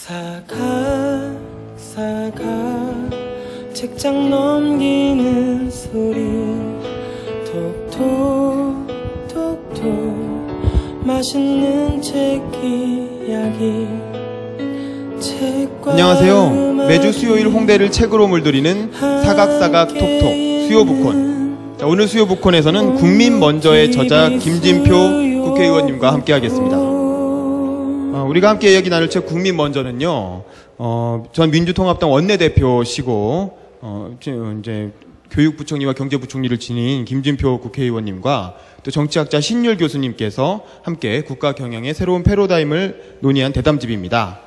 사각사각 책장 넘기는 소리 톡톡톡톡 맛있는 책 이야기. 안녕하세요. 매주 수요일 홍대를 책으로 물들이는 사각사각 톡톡 수요북콘. 자, 오늘 수요북콘에서는 국민 먼저의 저자 김진표 국회의원님과 함께 하겠습니다. 우리가 함께 이야기 나눌 책 국민 먼저는요, 전 민주통합당 원내대표시고, 이제 교육부총리와 경제부총리를 지닌 김진표 국회의원님과 또 정치학자 신율 교수님께서 함께 국가 경영의 새로운 패러다임을 논의한 대담집입니다.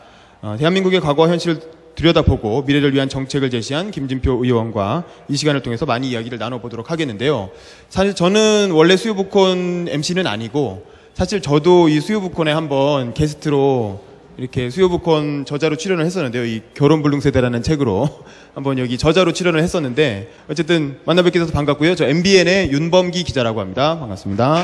대한민국의 과거와 현실을 들여다보고 미래를 위한 정책을 제시한 김진표 의원과 이 시간을 통해서 많이 이야기를 나눠보도록 하겠는데요. 사실 저는 원래 수요북콘 MC는 아니고, 사실 저도 이 수요북콘에 한번 게스트로 이렇게 수요북콘 저자로 출연을 했었는데요. 이 결혼불능세대라는 책으로 한번 여기 저자로 출연을 했었는데, 어쨌든 만나뵙게 돼서 반갑고요. 저 MBN의 윤범기 기자라고 합니다. 반갑습니다.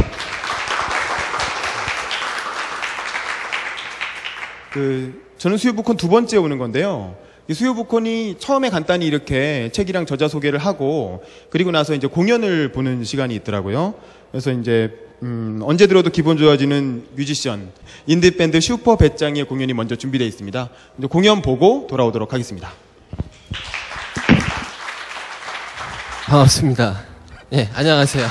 저는 수요북콘 두 번째 오는 건데요. 이 수요북콘이 처음에 간단히 이렇게 책이랑 저자 소개를 하고, 그리고 나서 이제 공연을 보는 시간이 있더라고요. 그래서 이제 언제 들어도 기분 좋아지는 뮤지션 인디밴드 슈퍼 배짱이의 공연이 먼저 준비되어 있습니다. 이제 공연 보고 돌아오도록 하겠습니다. 반갑습니다. 네, 안녕하세요.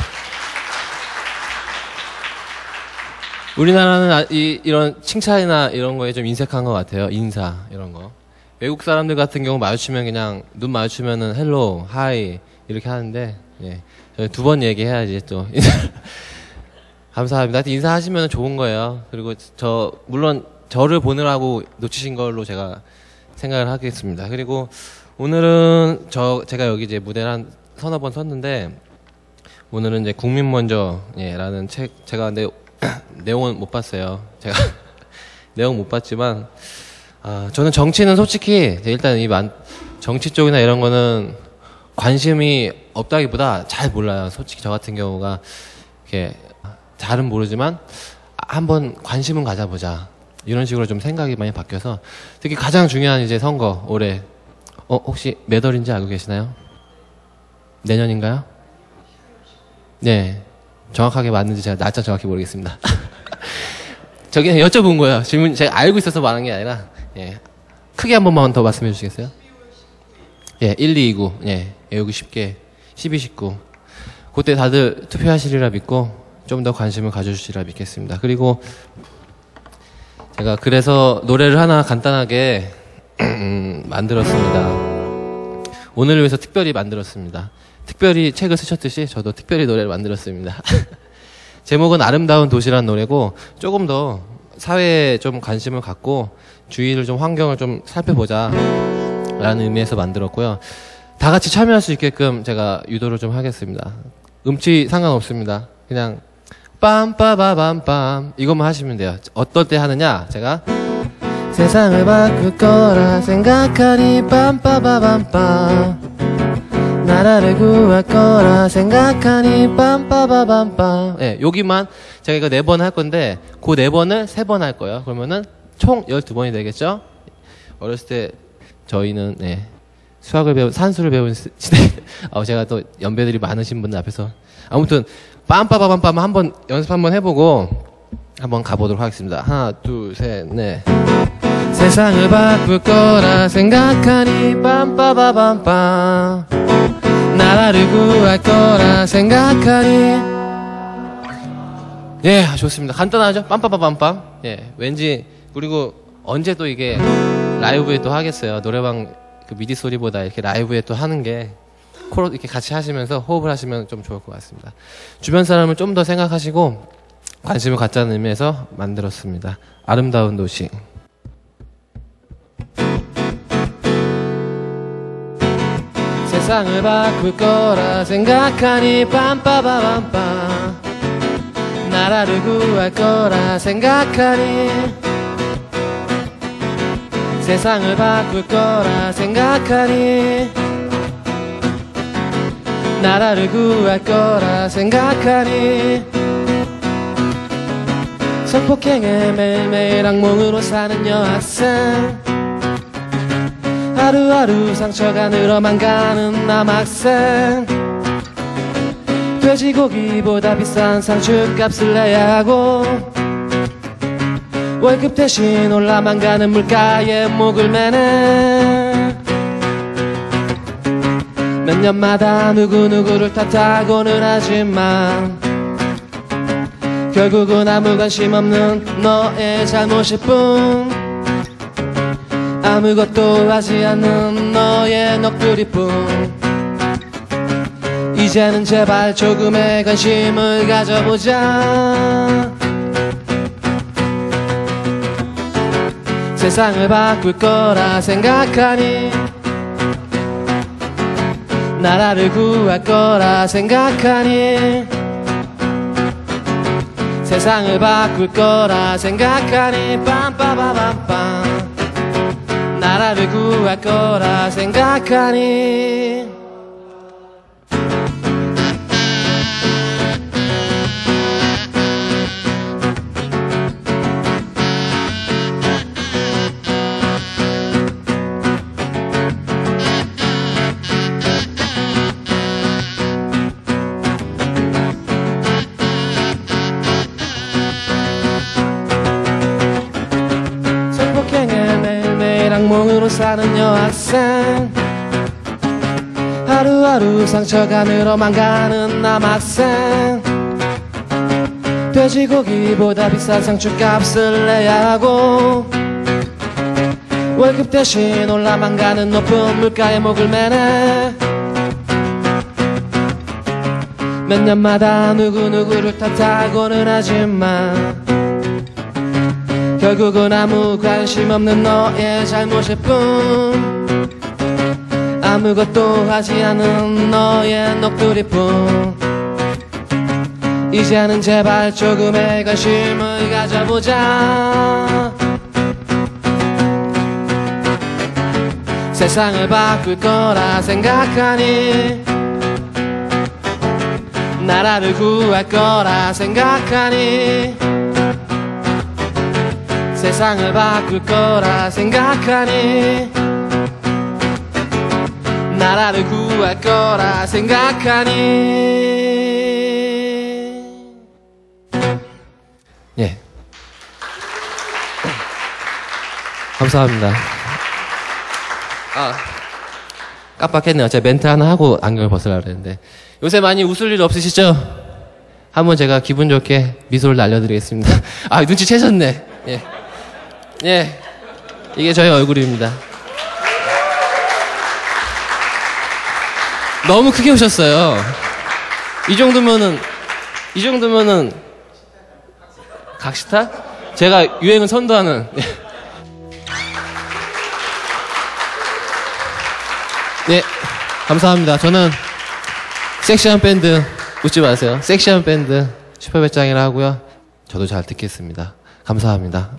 우리나라는 이런 칭찬이나 이런 거에 좀 인색한 것 같아요. 인사 이런 거. 외국 사람들 같은 경우 마주치면 그냥 눈 마주치면은 헬로, 하이 이렇게 하는데, 예, 저희 두 번 얘기해야지 또. 감사합니다. 인사하시면 좋은 거예요. 그리고 물론 저를 보느라고 놓치신 걸로 제가 생각을 하겠습니다. 그리고 오늘은 제가 여기 이제 무대를 한 서너 번 섰는데, 오늘은 이제 국민 먼저라는 책, 제가 근데 내용은 못 봤어요. 제가 내용 못 봤지만, 저는 정치는 솔직히 일단 정치 쪽이나 이런 거는 관심이 없다기보다 잘 몰라요. 솔직히 저 같은 경우가 이렇게 잘은 모르지만 한번 관심은 가져보자 이런 식으로 좀 생각이 많이 바뀌어서, 특히 가장 중요한 이제 선거 올해 혹시 몇 월인지 알고 계시나요? 내년인가요? 네, 정확하게 맞는지 제가 날짜 정확히 모르겠습니다. 저기 여쭤본 거예요. 질문 제가 알고 있어서 말한 게 아니라, 예, 크게 한 번만 더 말씀해 주시겠어요? 예, 1, 2, 29, 예, 외우기 쉽게 12, 19. 그때 다들 투표하시리라 믿고 좀 더 관심을 가져주시리라 믿겠습니다. 그리고 제가 그래서 노래를 하나 간단하게 만들었습니다. 오늘을 위해서 특별히 만들었습니다. 특별히 책을 쓰셨듯이 저도 특별히 노래를 만들었습니다. 제목은 아름다운 도시라는 노래고, 조금 더 사회에 좀 관심을 갖고 주위를 좀 환경을 좀 살펴보자 라는 의미에서 만들었고요. 다 같이 참여할 수 있게끔 제가 유도를 좀 하겠습니다. 음치 상관없습니다. 그냥 빰빠바밤빰 이것만 하시면 돼요. 어떨 때 하느냐, 제가 세상을 바꿀 거라 생각하니 빰빠바밤빰, 나라를 구할 거라 생각하니 빰빠바밤빰. 예, 여기만 제가 이거 4번 할 건데 그 4번을 3번 할 거예요. 그러면은 총 12번이 되겠죠? 어렸을 때 저희는, 예, 산수를 배운 시대. 제가 또 연배들이 많으신 분들 앞에서. 아무튼 빰빠바밤빰 한번 연습 한번 해보고 한번 가보도록 하겠습니다. 하나, 둘, 셋, 넷. 세상을 바꿀 거라 생각하니 빰빠바밤빰, 나라를 구할 거라 생각하니. 예, 좋습니다. 간단하죠? 빰빠바밤빰. 예, 왠지. 그리고 언제 또 이게 라이브에 또 하겠어요. 노래방 그 미디 소리보다 이렇게 라이브에 또 하는 게 코로 이렇게 같이 하시면서 호흡을 하시면 좀 좋을 것 같습니다. 주변 사람을 좀 더 생각하시고 관심을 갖자는 의미에서 만들었습니다. 아름다운 도시. 세상을 바꿀 거라 생각하니 빰빠바밤빰, 나라를 구할 거라 생각하니, 세상을 바꿀 거라 생각하니, 나라를 구할 거라 생각하니, 성폭행에 매일매일 악몽으로 사는 여학생, 하루하루 상처가 늘어만 가는 남학생 돼지고기보다 비싼 상추값을 내야 하고 월급 대신 올라만 가는 물가에 목을 매네 몇 년마다 누구누구를 탓하고는 하지만 결국은 아무 관심 없는 너의 잘못일 뿐 아무것도 하지 않는 너의 넋두리뿐 이제는 제발 조금의 관심을 가져보자 세상을 바꿀 거라 생각하니 나라를 구할 거라 생각하니 세상을 바꿀 거라 생각하니 빰빠바밤빰 나라를 구할 거라 생각하니 악몽으로 사는 여학생 하루하루 상처가 늘어만 가는 남학생 돼지고기보다 비싼 상추값을 내야 하고 월급 대신 올라만 가는 높은 물가에 목을 매네 몇 년마다 누구누구를 탓하고는 하지만 결국은 아무 관심 없는 너의 잘못일 뿐 아무것도 하지 않은 너의 넋두리뿐 이제는 제발 조금의 관심을 가져보자 세상을 바꿀 거라 생각하니 나라를 구할 거라 생각하니 세상을 바꿀 거라 생각하니 나라를 구할 거라 생각하니 예 감사합니다. 깜빡했네요. 제가 멘트 하나 하고 안경을 벗으려고 그랬는데 요새 많이 웃을 일 없으시죠? 한번 제가 기분 좋게 미소를 날려드리겠습니다. 눈치채셨네. 예, 이게 저희 얼굴입니다. 너무 크게 오셨어요. 이 정도면은 각시타? 제가 유행을 선도하는. 네, 감사합니다. 저는 섹시한 밴드 웃지 마세요. 섹시한 밴드 슈퍼배짱이라 하고요. 저도 잘 듣겠습니다. 감사합니다.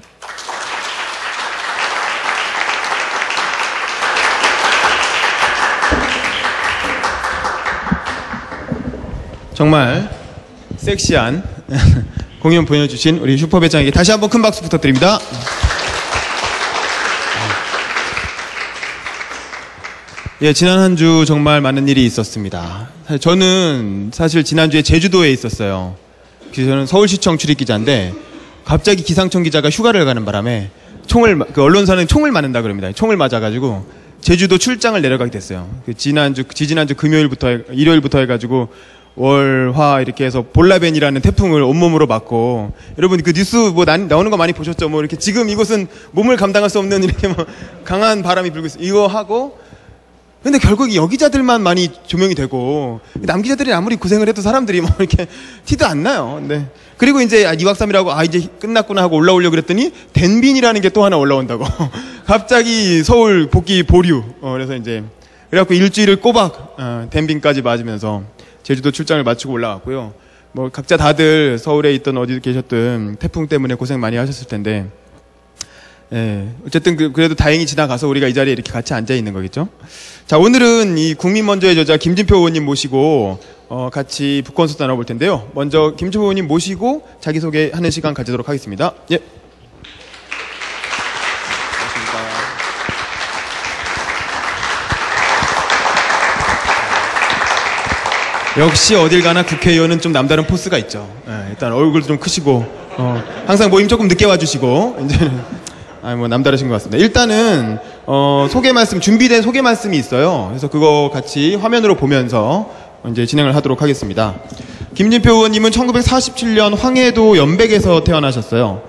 정말 섹시한 공연 보여주신 우리 슈퍼배짱에게 다시 한번 큰 박수 부탁드립니다. 예, 지난 한 주 정말 많은 일이 있었습니다. 저는 사실 지난주에 제주도에 있었어요. 그래서 저는 서울시청 출입기자인데 갑자기 기상청 기자가 휴가를 가는 바람에 언론사는 총을 맞는다 그럽니다. 총을 맞아가지고 제주도 출장을 내려가게 됐어요. 지지난주 일요일부터 해가지고 월, 화 이렇게 해서 볼라벤이라는 태풍을 온몸으로 맞고 여러분 그 뉴스 나오는 거 많이 보셨죠? 이렇게 지금 이곳은 몸을 감당할 수 없는 이렇게 강한 바람이 불고 있어요. 이거 하고 근데 결국 여기자들만 많이 조명이 되고 남기자들이 아무리 고생을 해도 사람들이 이렇게 티도 안 나요. 근데 그리고 이제 2박 3일하고 이제 끝났구나 하고 올라오려고 그랬더니 댄빈이라는 게 또 하나 올라온다고 갑자기 서울 복귀 보류. 그래서 이제 그래갖고 일주일을 꼬박 댄빈까지 맞으면서 제주도 출장을 마치고 올라왔고요. 각자 다들 서울에 있던 어디 계셨든 태풍 때문에 고생 많이 하셨을 텐데 예, 어쨌든 그래도 다행히 지나가서 우리가 이 자리에 이렇게 같이 앉아 있는 거겠죠. 자, 오늘은 이 국민 먼저의 저자 김진표 의원님 모시고 같이 북콘서트 나눠볼 텐데요. 먼저 김진표 의원님 모시고 자기소개하는 시간 가지도록 하겠습니다. 예. 역시 어딜 가나 국회의원은 좀 남다른 포스가 있죠. 일단 얼굴도 좀 크시고, 항상 모임 조금 늦게 와주시고, 이제는, 뭐 남다르신 것 같습니다. 일단은, 준비된 소개 말씀이 있어요. 그래서 그거 같이 화면으로 보면서 이제 진행을 하도록 하겠습니다. 김진표 의원님은 1947년 황해도 연백에서 태어나셨어요.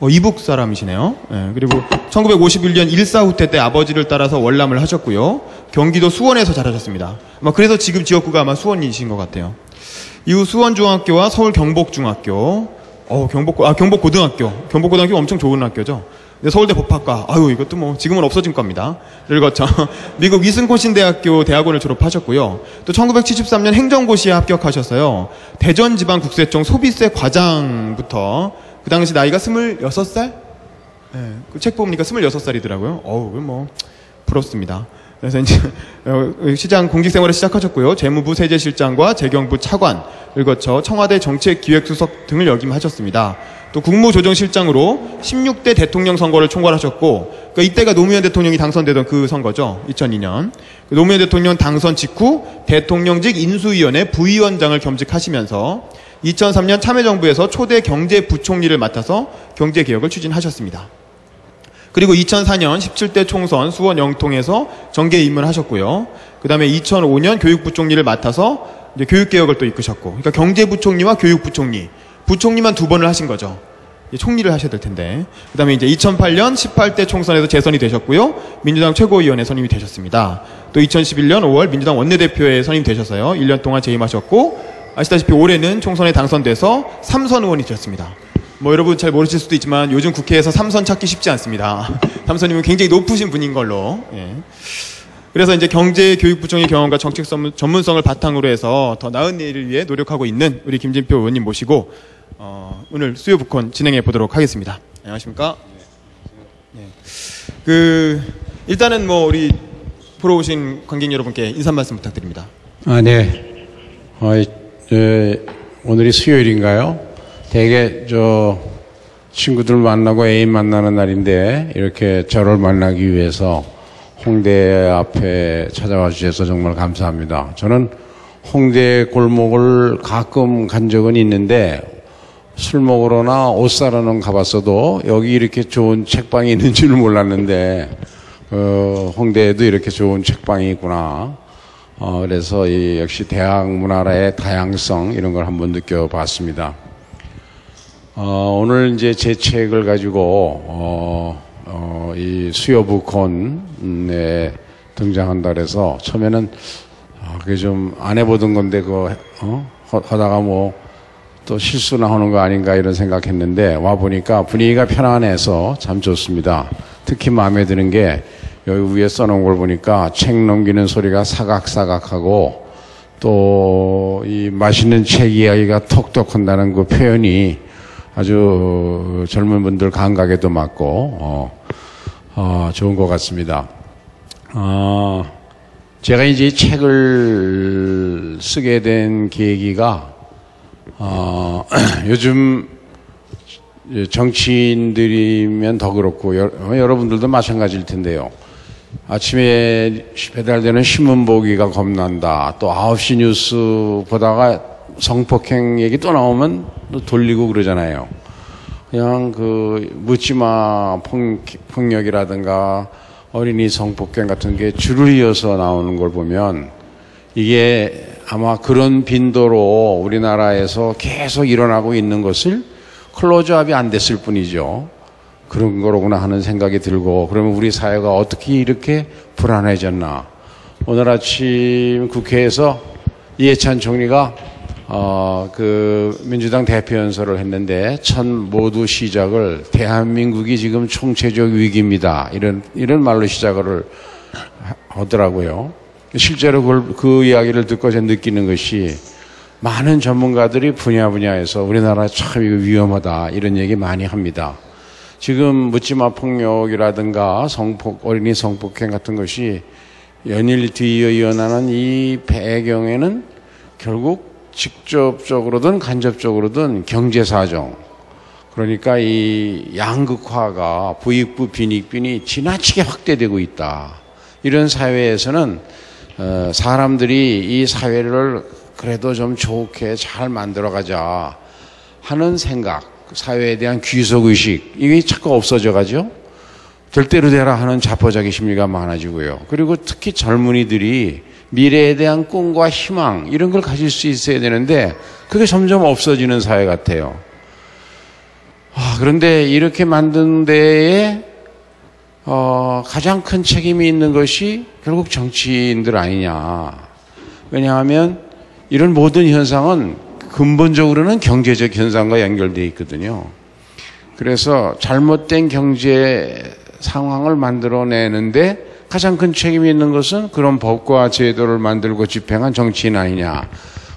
이북 사람이시네요. 그리고 1951년 일사후퇴 때 아버지를 따라서 월남을 하셨고요. 경기도 수원에서 자라셨습니다. 그래서 지금 지역구가 아마 수원이신 것 같아요. 이후 수원중학교와 서울 경복중학교, 경복고등학교. 경복고등학교 엄청 좋은 학교죠. 서울대 법학과, 이것도 뭐 지금은 없어진 겁니다. 를 거쳐 미국 위스콘신 대학교 대학원을 졸업하셨고요. 또 1973년 행정고시에 합격하셨어요. 대전지방국세청 소비세 과장부터 그 당시 나이가 26살? 그 책 보니까 26살이더라고요. 뭐 부럽습니다. 그래서 이제 시장 공직생활을 시작하셨고요. 재무부 세제실장과 재경부 차관을 거쳐 청와대 정책기획수석 등을 역임하셨습니다. 또 국무조정실장으로 16대 대통령 선거를 총괄하셨고, 그러니까 이때가 노무현 대통령이 당선되던 그 선거죠. 2002년. 노무현 대통령 당선 직후 대통령직 인수위원회 부위원장을 겸직하시면서 2003년 참여정부에서 초대 경제부총리를 맡아서 경제개혁을 추진하셨습니다. 그리고 2004년 17대 총선 수원 영통에서 정계 입문을 하셨고요. 그 다음에 2005년 교육부총리를 맡아서 이제 교육개혁을 또 이끄셨고, 그러니까 경제부총리와 교육부총리, 부총리만 2번을 하신 거죠. 총리를 하셔야 될 텐데. 그 다음에 이제 2008년 18대 총선에서 재선이 되셨고요. 민주당 최고위원회 선임이 되셨습니다. 또 2011년 5월 민주당 원내대표에 선임되셔서요. 1년 동안 재임하셨고, 아시다시피 올해는 총선에 당선돼서 3선 의원이 되셨습니다. 여러분 잘 모르실 수도 있지만 요즘 국회에서 3선 찾기 쉽지 않습니다. 3선이면 굉장히 높으신 분인 걸로. 그래서 이제 경제교육부총리 경험과 정책 전문성을 바탕으로 해서 더 나은 일을 위해 노력하고 있는 우리 김진표 의원님 모시고 오늘 수요북콘 진행해 보도록 하겠습니다. 안녕하십니까? 일단은 우리 보러 오신 관객 여러분께 인사 말씀 부탁드립니다. 네. 오늘이 수요일인가요? 되게 친구들 만나고 애인 만나는 날인데 이렇게 저를 만나기 위해서 홍대 앞에 찾아와 주셔서 정말 감사합니다. 저는 홍대 골목을 가끔 간 적은 있는데 술 먹으러나 옷 사러는 가봤어도 여기 이렇게 좋은 책방이 있는 줄은 몰랐는데 홍대에도 이렇게 좋은 책방이 있구나. 그래서 역시 대학 문화의 다양성 이런 걸 한번 느껴봤습니다. 오늘 이제 제 책을 가지고 이 수요북콘에 등장한다 그래서 처음에는 그게 좀 안 해보던 건데 하다가 또 실수나 하는 거 아닌가 이런 생각했는데 와 보니까 분위기가 편안해서 참 좋습니다. 특히 마음에 드는 게 여기 위에 써놓은 걸 보니까 책 넘기는 소리가 사각사각하고 또 이 맛있는 책 이야기가 톡톡 한다는 그 표현이 아주 젊은 분들 감각에도 맞고 좋은 것 같습니다. 제가 이제 책을 쓰게 된 계기가 요즘 정치인들이면 더 그렇고 여러분들도 마찬가지일 텐데요. 아침에 배달되는 신문 보기가 겁난다. 또 9시 뉴스 보다가 성폭행 얘기 또 나오면 또 돌리고 그러잖아요. 그냥 묻지마 폭력이라든가 어린이 성폭행 같은 게 줄을 이어서 나오는 걸 보면 이게 아마 그런 빈도로 우리나라에서 계속 일어나고 있는 것을 클로즈업이 안 됐을 뿐이죠. 그런 거로구나 하는 생각이 들고, 그러면 우리 사회가 어떻게 이렇게 불안해졌나. 오늘 아침 국회에서 이해찬 총리가 민주당 대표 연설을 했는데 첫 모두 시작을 대한민국이 지금 총체적 위기입니다. 이런 말로 시작을 하더라고요. 실제로 그 이야기를 듣고 제가 느끼는 것이 많은 전문가들이 분야에서 우리나라 참 이거 위험하다 이런 얘기 많이 합니다. 지금 묻지마 폭력이라든가 어린이 성폭행 같은 것이 연일 뒤이어 일어나는 이 배경에는 결국 직접적으로든 간접적으로든 경제사정, 그러니까 이 양극화가 부익부 빈익빈이 지나치게 확대되고 있다. 이런 사회에서는 사람들이 이 사회를 그래도 좀 좋게 잘 만들어가자 하는 생각, 사회에 대한 귀속의식, 이게 자꾸 없어져 가죠. 될 대로 되라 하는 자포자기 심리가 많아지고요. 그리고 특히 젊은이들이 미래에 대한 꿈과 희망 이런 걸 가질 수 있어야 되는데 그게 점점 없어지는 사회 같아요. 그런데 이렇게 만든 데에 가장 큰 책임이 있는 것이 결국 정치인들 아니냐. 왜냐하면 이런 모든 현상은 근본적으로는 경제적 현상과 연결되어 있거든요. 그래서 잘못된 경제 상황을 만들어내는데 가장 큰 책임이 있는 것은 그런 법과 제도를 만들고 집행한 정치인 아니냐.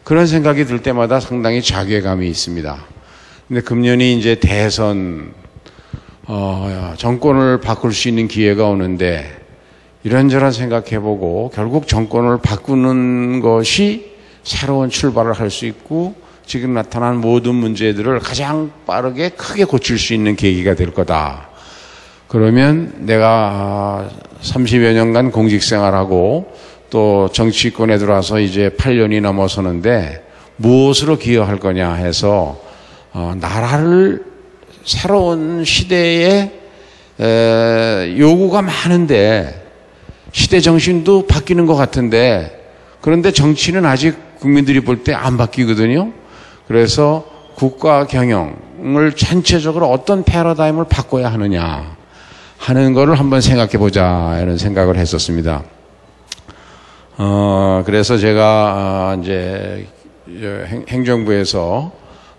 그런 생각이 들 때마다 상당히 자괴감이 있습니다. 근데 금년이 이제 대선, 정권을 바꿀 수 있는 기회가 오는데 이런저런 생각해보고 결국 정권을 바꾸는 것이 새로운 출발을 할 수 있고 지금 나타난 모든 문제들을 가장 빠르게 크게 고칠 수 있는 계기가 될 거다. 그러면 내가 30여 년간 공직생활하고 또 정치권에 들어와서 이제 8년이 넘어서는데 무엇으로 기여할 거냐 해서 나라를 새로운 시대에 요구가 많은데 시대 정신도 바뀌는 것 같은데 그런데 정치는 아직 국민들이 볼 때 안 바뀌거든요. 그래서 국가 경영을 전체적으로 어떤 패러다임을 바꿔야 하느냐 하는 거를 한번 생각해 보자 이런 생각을 했었습니다. 그래서 제가 이제 행정부에서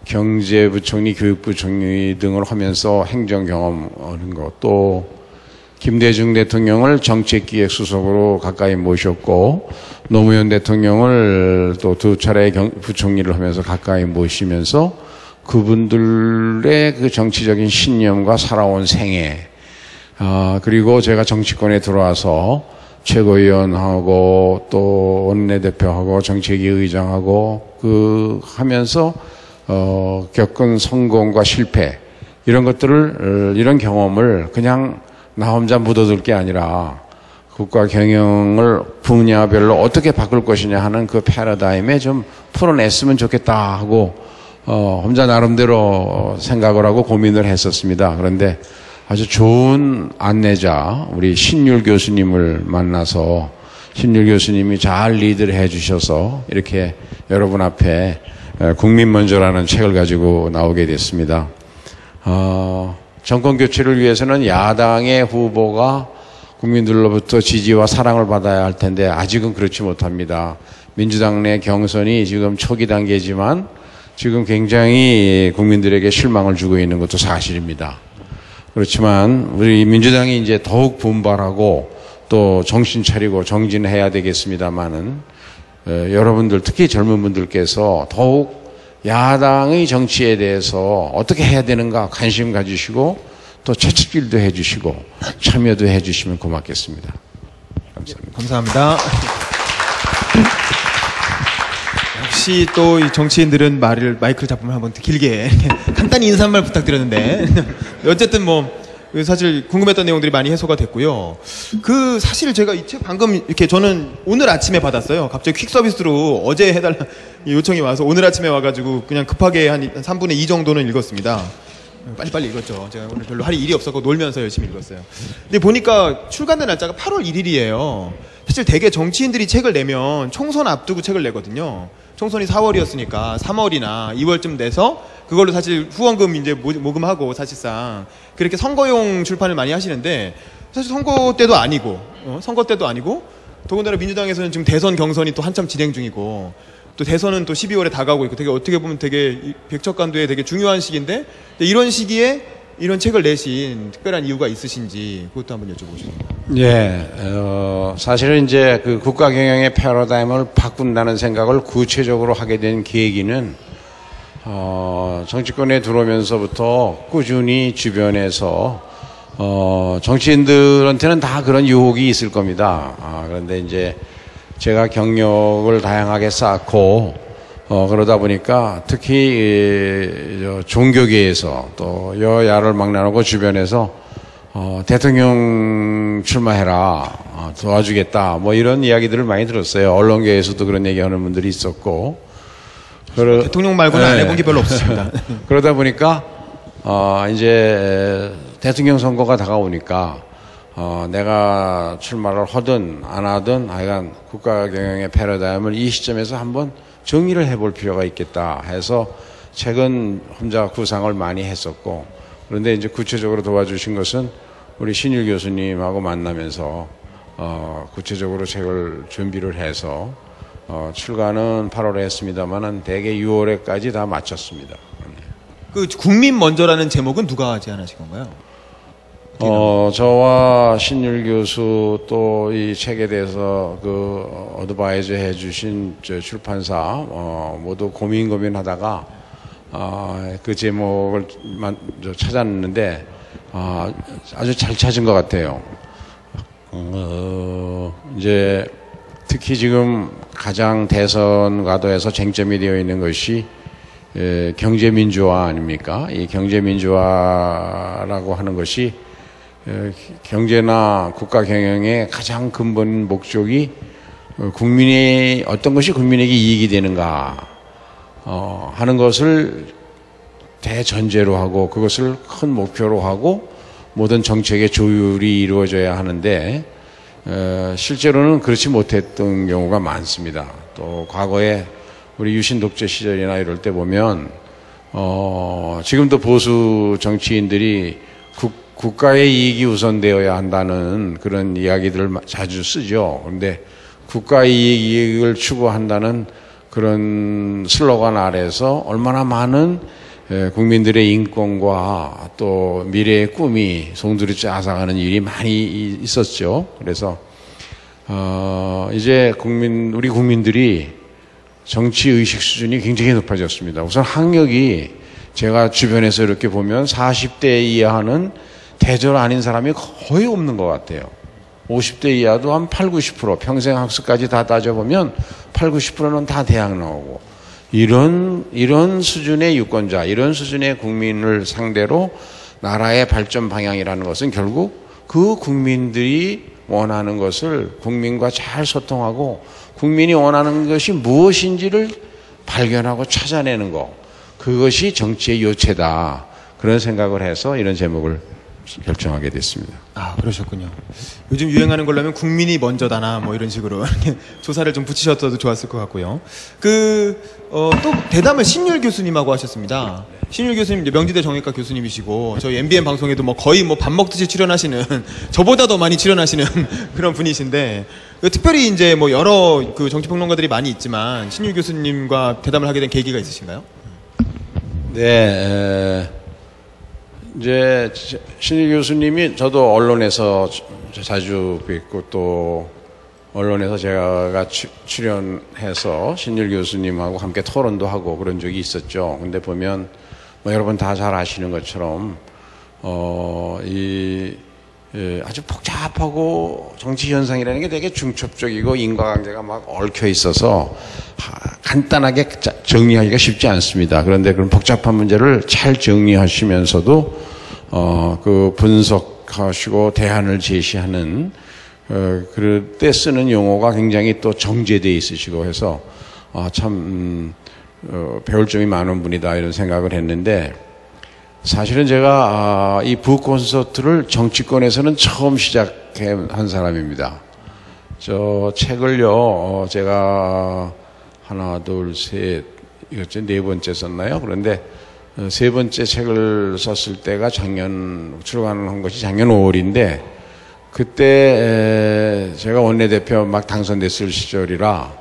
경제부총리, 교육부총리 등을 하면서 행정 경험 하는 것, 또 김대중 대통령을 정책기획수석으로 가까이 모셨고 노무현 대통령을 또 두 차례 부총리를 하면서 가까이 모시면서 그분들의 그 정치적인 신념과 살아온 생애, 그리고 제가 정치권에 들어와서 최고위원하고 또 원내대표하고 정책위 의장하고 하면서 겪은 성공과 실패 이런 것들을 이런 경험을 그냥 나 혼자 묻어둘 게 아니라 국가 경영을 분야별로 어떻게 바꿀 것이냐 하는 그 패러다임에 좀 풀어냈으면 좋겠다 하고 혼자 나름대로 생각을 하고 고민을 했었습니다. 그런데 아주 좋은 안내자 우리 신율 교수님을 만나서 신율 교수님이 잘 리드를 해 주셔서 이렇게 여러분 앞에 국민 먼저라는 책을 가지고 나오게 됐습니다. 정권 교체를 위해서는 야당의 후보가 국민들로부터 지지와 사랑을 받아야 할 텐데 아직은 그렇지 못합니다. 민주당 내 경선이 지금 초기 단계지만 지금 굉장히 국민들에게 실망을 주고 있는 것도 사실입니다. 그렇지만 우리 민주당이 이제 더욱 분발하고 또 정신 차리고 정진해야 되겠습니다만은 여러분들 특히 젊은 분들께서 더욱 야당의 정치에 대해서 어떻게 해야 되는가 관심 가지시고 또 채찍질도 해주시고 참여도 해주시면 고맙겠습니다. 감사합니다. 감사합니다. 역시 또 이 정치인들은 마이크를 잡으면 한번 길게 간단히 인사 한 말 부탁드렸는데 어쨌든 뭐 사실 궁금했던 내용들이 많이 해소가 됐고요. 사실 제가 이 책 방금 이렇게 저는 오늘 아침에 받았어요. 갑자기 퀵 서비스로 어제 해달라 요청이 와서 오늘 아침에 와가지고 그냥 급하게 한 3분의 2 정도는 읽었습니다. 빨리빨리 읽었죠. 제가 오늘 별로 할 일이 없었고 놀면서 열심히 읽었어요. 근데 보니까 출간된 날짜가 8월 1일이에요. 사실 대개 정치인들이 책을 내면 총선 앞두고 책을 내거든요. 총선이 4월이었으니까 3월이나 2월쯤 내서 그걸로 사실 후원금 이제 모금하고 사실상 그렇게 선거용 출판을 많이 하시는데 사실 선거 때도 아니고 더군다나 민주당에서는 지금 대선 경선이 또 한참 진행 중이고 또 대선은 또 12월에 다가오고 있고 되게 어떻게 보면 되게 백척간도에 되게 중요한 시기인데 이런 시기에 이런 책을 내신 특별한 이유가 있으신지 그것도 한번 여쭤보겠습니다. 예, 사실은 이제 그 국가 경영의 패러다임을 바꾼다는 생각을 구체적으로 하게 된 계기는 정치권에 들어오면서부터 꾸준히 주변에서 정치인들한테는 다 그런 유혹이 있을 겁니다. 그런데 이제 제가 경력을 다양하게 쌓고 그러다 보니까 특히 종교계에서 또 여야를 막론하고 주변에서 대통령 출마해라 도와주겠다 뭐 이런 이야기들을 많이 들었어요. 언론계에서도 그런 얘기하는 분들이 있었고 대통령 말고는 안 해본 게 별로 없으십니다. 그러다 보니까 이제 대통령 선거가 다가오니까 내가 출마를 하든 안 하든 하여간 국가 경영의 패러다임을 이 시점에서 한번 정리를 해볼 필요가 있겠다 해서 책은 혼자 구상을 많이 했었고, 그런데 이제 구체적으로 도와주신 것은 우리 신일 교수님하고 만나면서 구체적으로 책을 준비를 해서 출간은 8월에 했습니다만은 대개 6월에까지 다 마쳤습니다. 그 국민 먼저라는 제목은 누가 제안하신 건가요? 저와 신율 교수 또 이 책에 대해서 그 어드바이저 해주신 출판사 모두 고민하다가 그 제목을 찾았는데 아주 잘 찾은 것 같아요. 이제 특히 지금 가장 대선 과도에서 쟁점이 되어 있는 것이 경제민주화 아닙니까? 이 경제민주화라고 하는 것이 경제나 국가 경영의 가장 근본 목적이 국민의 어떤 것이 국민에게 이익이 되는가 하는 것을 대전제로 하고 그것을 큰 목표로 하고 모든 정책의 조율이 이루어져야 하는데 실제로는 그렇지 못했던 경우가 많습니다. 또 과거에 우리 유신 독재 시절이나 이럴 때 보면 지금도 보수 정치인들이 국가의 이익이 우선되어야 한다는 그런 이야기들을 자주 쓰죠. 그런데 국가의 이익을 추구한다는 그런 슬로건 아래서 얼마나 많은 국민들의 인권과 또 미래의 꿈이 송두리째 앗아가는 일이 많이 있었죠. 그래서 이제 우리 국민들이 정치 의식 수준이 굉장히 높아졌습니다. 우선 학력이 제가 주변에서 이렇게 보면 40대 이하는 대졸 아닌 사람이 거의 없는 것 같아요. 50대 이하도 한 8, 90% 평생 학습까지 다 따져보면 8, 90%는 다 대학 나오고 이런 수준의 유권자, 이런 수준의 국민을 상대로 나라의 발전 방향이라는 것은 결국 그 국민들이 원하는 것을 국민과 잘 소통하고 국민이 원하는 것이 무엇인지를 발견하고 찾아내는 것, 그것이 정치의 요체다. 그런 생각을 해서 이런 제목을 결정하게 됐습니다. 아, 그러셨군요. 요즘 유행하는 걸로 하면 국민이 먼저다나 뭐 이런 식으로 조사를 좀 붙이셨어도 좋았을 것 같고요. 또 대담을 신율 교수님하고 하셨습니다. 신율 교수님 명지대 정외과 교수님이시고 저희 MBN 방송에도 뭐 거의 뭐 밥 먹듯이 출연하시는 저보다 더 많이 출연하시는 그런 분이신데 특별히 이제 뭐 여러 그 정치평론가들이 많이 있지만 신율 교수님과 대담을 하게 된 계기가 있으신가요? 네. 이제 신일 교수님이 저도 언론에서 자주 뵙고 또 언론에서 제가 출연해서 신일 교수님하고 함께 토론도 하고 그런 적이 있었죠. 근데 보면 뭐 여러분 다 잘 아시는 것처럼 아주 복잡하고 정치 현상이라는 게 되게 중첩적이고 인과관계가 막 얽혀 있어서 간단하게 정리하기가 쉽지 않습니다. 그런데 그런 복잡한 문제를 잘 정리하시면서도 그 분석하시고 대안을 제시하는 그럴 때 쓰는 용어가 굉장히 또 정제되어 있으시고 해서 참 배울 점이 많은 분이다 이런 생각을 했는데, 사실은 제가 이 북콘서트를 정치권에서는 처음 시작한 사람입니다. 저 책을요 제가 하나 둘 셋 이것째 네 번째 썼나요? 그런데 세 번째 책을 썼을 때가 출간한 것이 작년 5월인데 그때 제가 원내대표 막 당선됐을 시절이라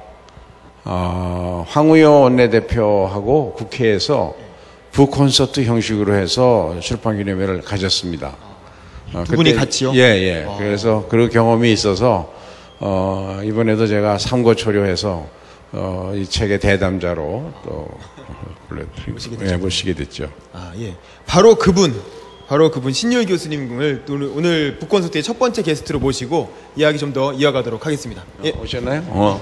황우여 원내대표하고 국회에서 북콘서트 형식으로 해서 출판기념회를 가졌습니다. 두 분이 같이요? 예. 그래서 그런 경험이 있어서 이번에도 제가 삼고초려해서 이 책의 대담자로 또 모시게 됐죠. 아, 예. 바로 그분 신율 교수님을 오늘 북콘서트의 첫 번째 게스트로 모시고 이야기 좀 더 이어가도록 하겠습니다. 예. 오셨나요?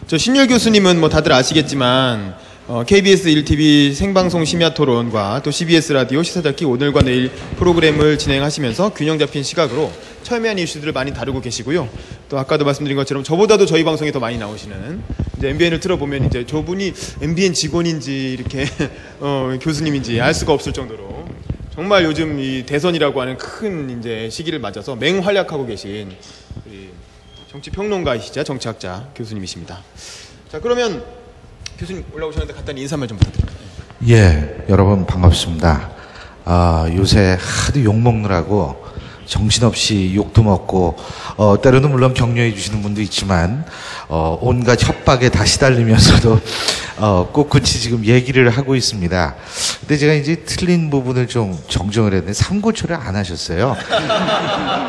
저 신율 교수님은 뭐 다들 아시겠지만 KBS 1TV 생방송 심야 토론과 또 CBS 라디오 시사잡기 오늘과 내일 프로그램을 진행하시면서 균형 잡힌 시각으로 첨예한 이슈들을 많이 다루고 계시고요. 또 아까도 말씀드린 것처럼 저보다도 저희 방송에 더 많이 나오시는 이제 MBN을 틀어보면 이제 저분이 MBN 직원인지 이렇게 교수님인지 알 수가 없을 정도로 정말 요즘 이 대선이라고 하는 큰 이제 시기를 맞아서 맹활약하고 계신 우리 정치평론가이시자 정치학자 교수님이십니다. 자, 그러면 교수님 올라오셨는데 간단히 인사말 좀 부탁드립니다. 예, 여러분 반갑습니다. 요새 하도 욕 먹느라고 정신없이 욕도 먹고 때로는 물론 격려해 주시는 분도 있지만 온갖 협박에 다 시달리면서도 꿋꿋이 지금 얘기를 하고 있습니다. 근데 제가 이제 틀린 부분을 좀 정정을 했는데 삼고초를 안 하셨어요.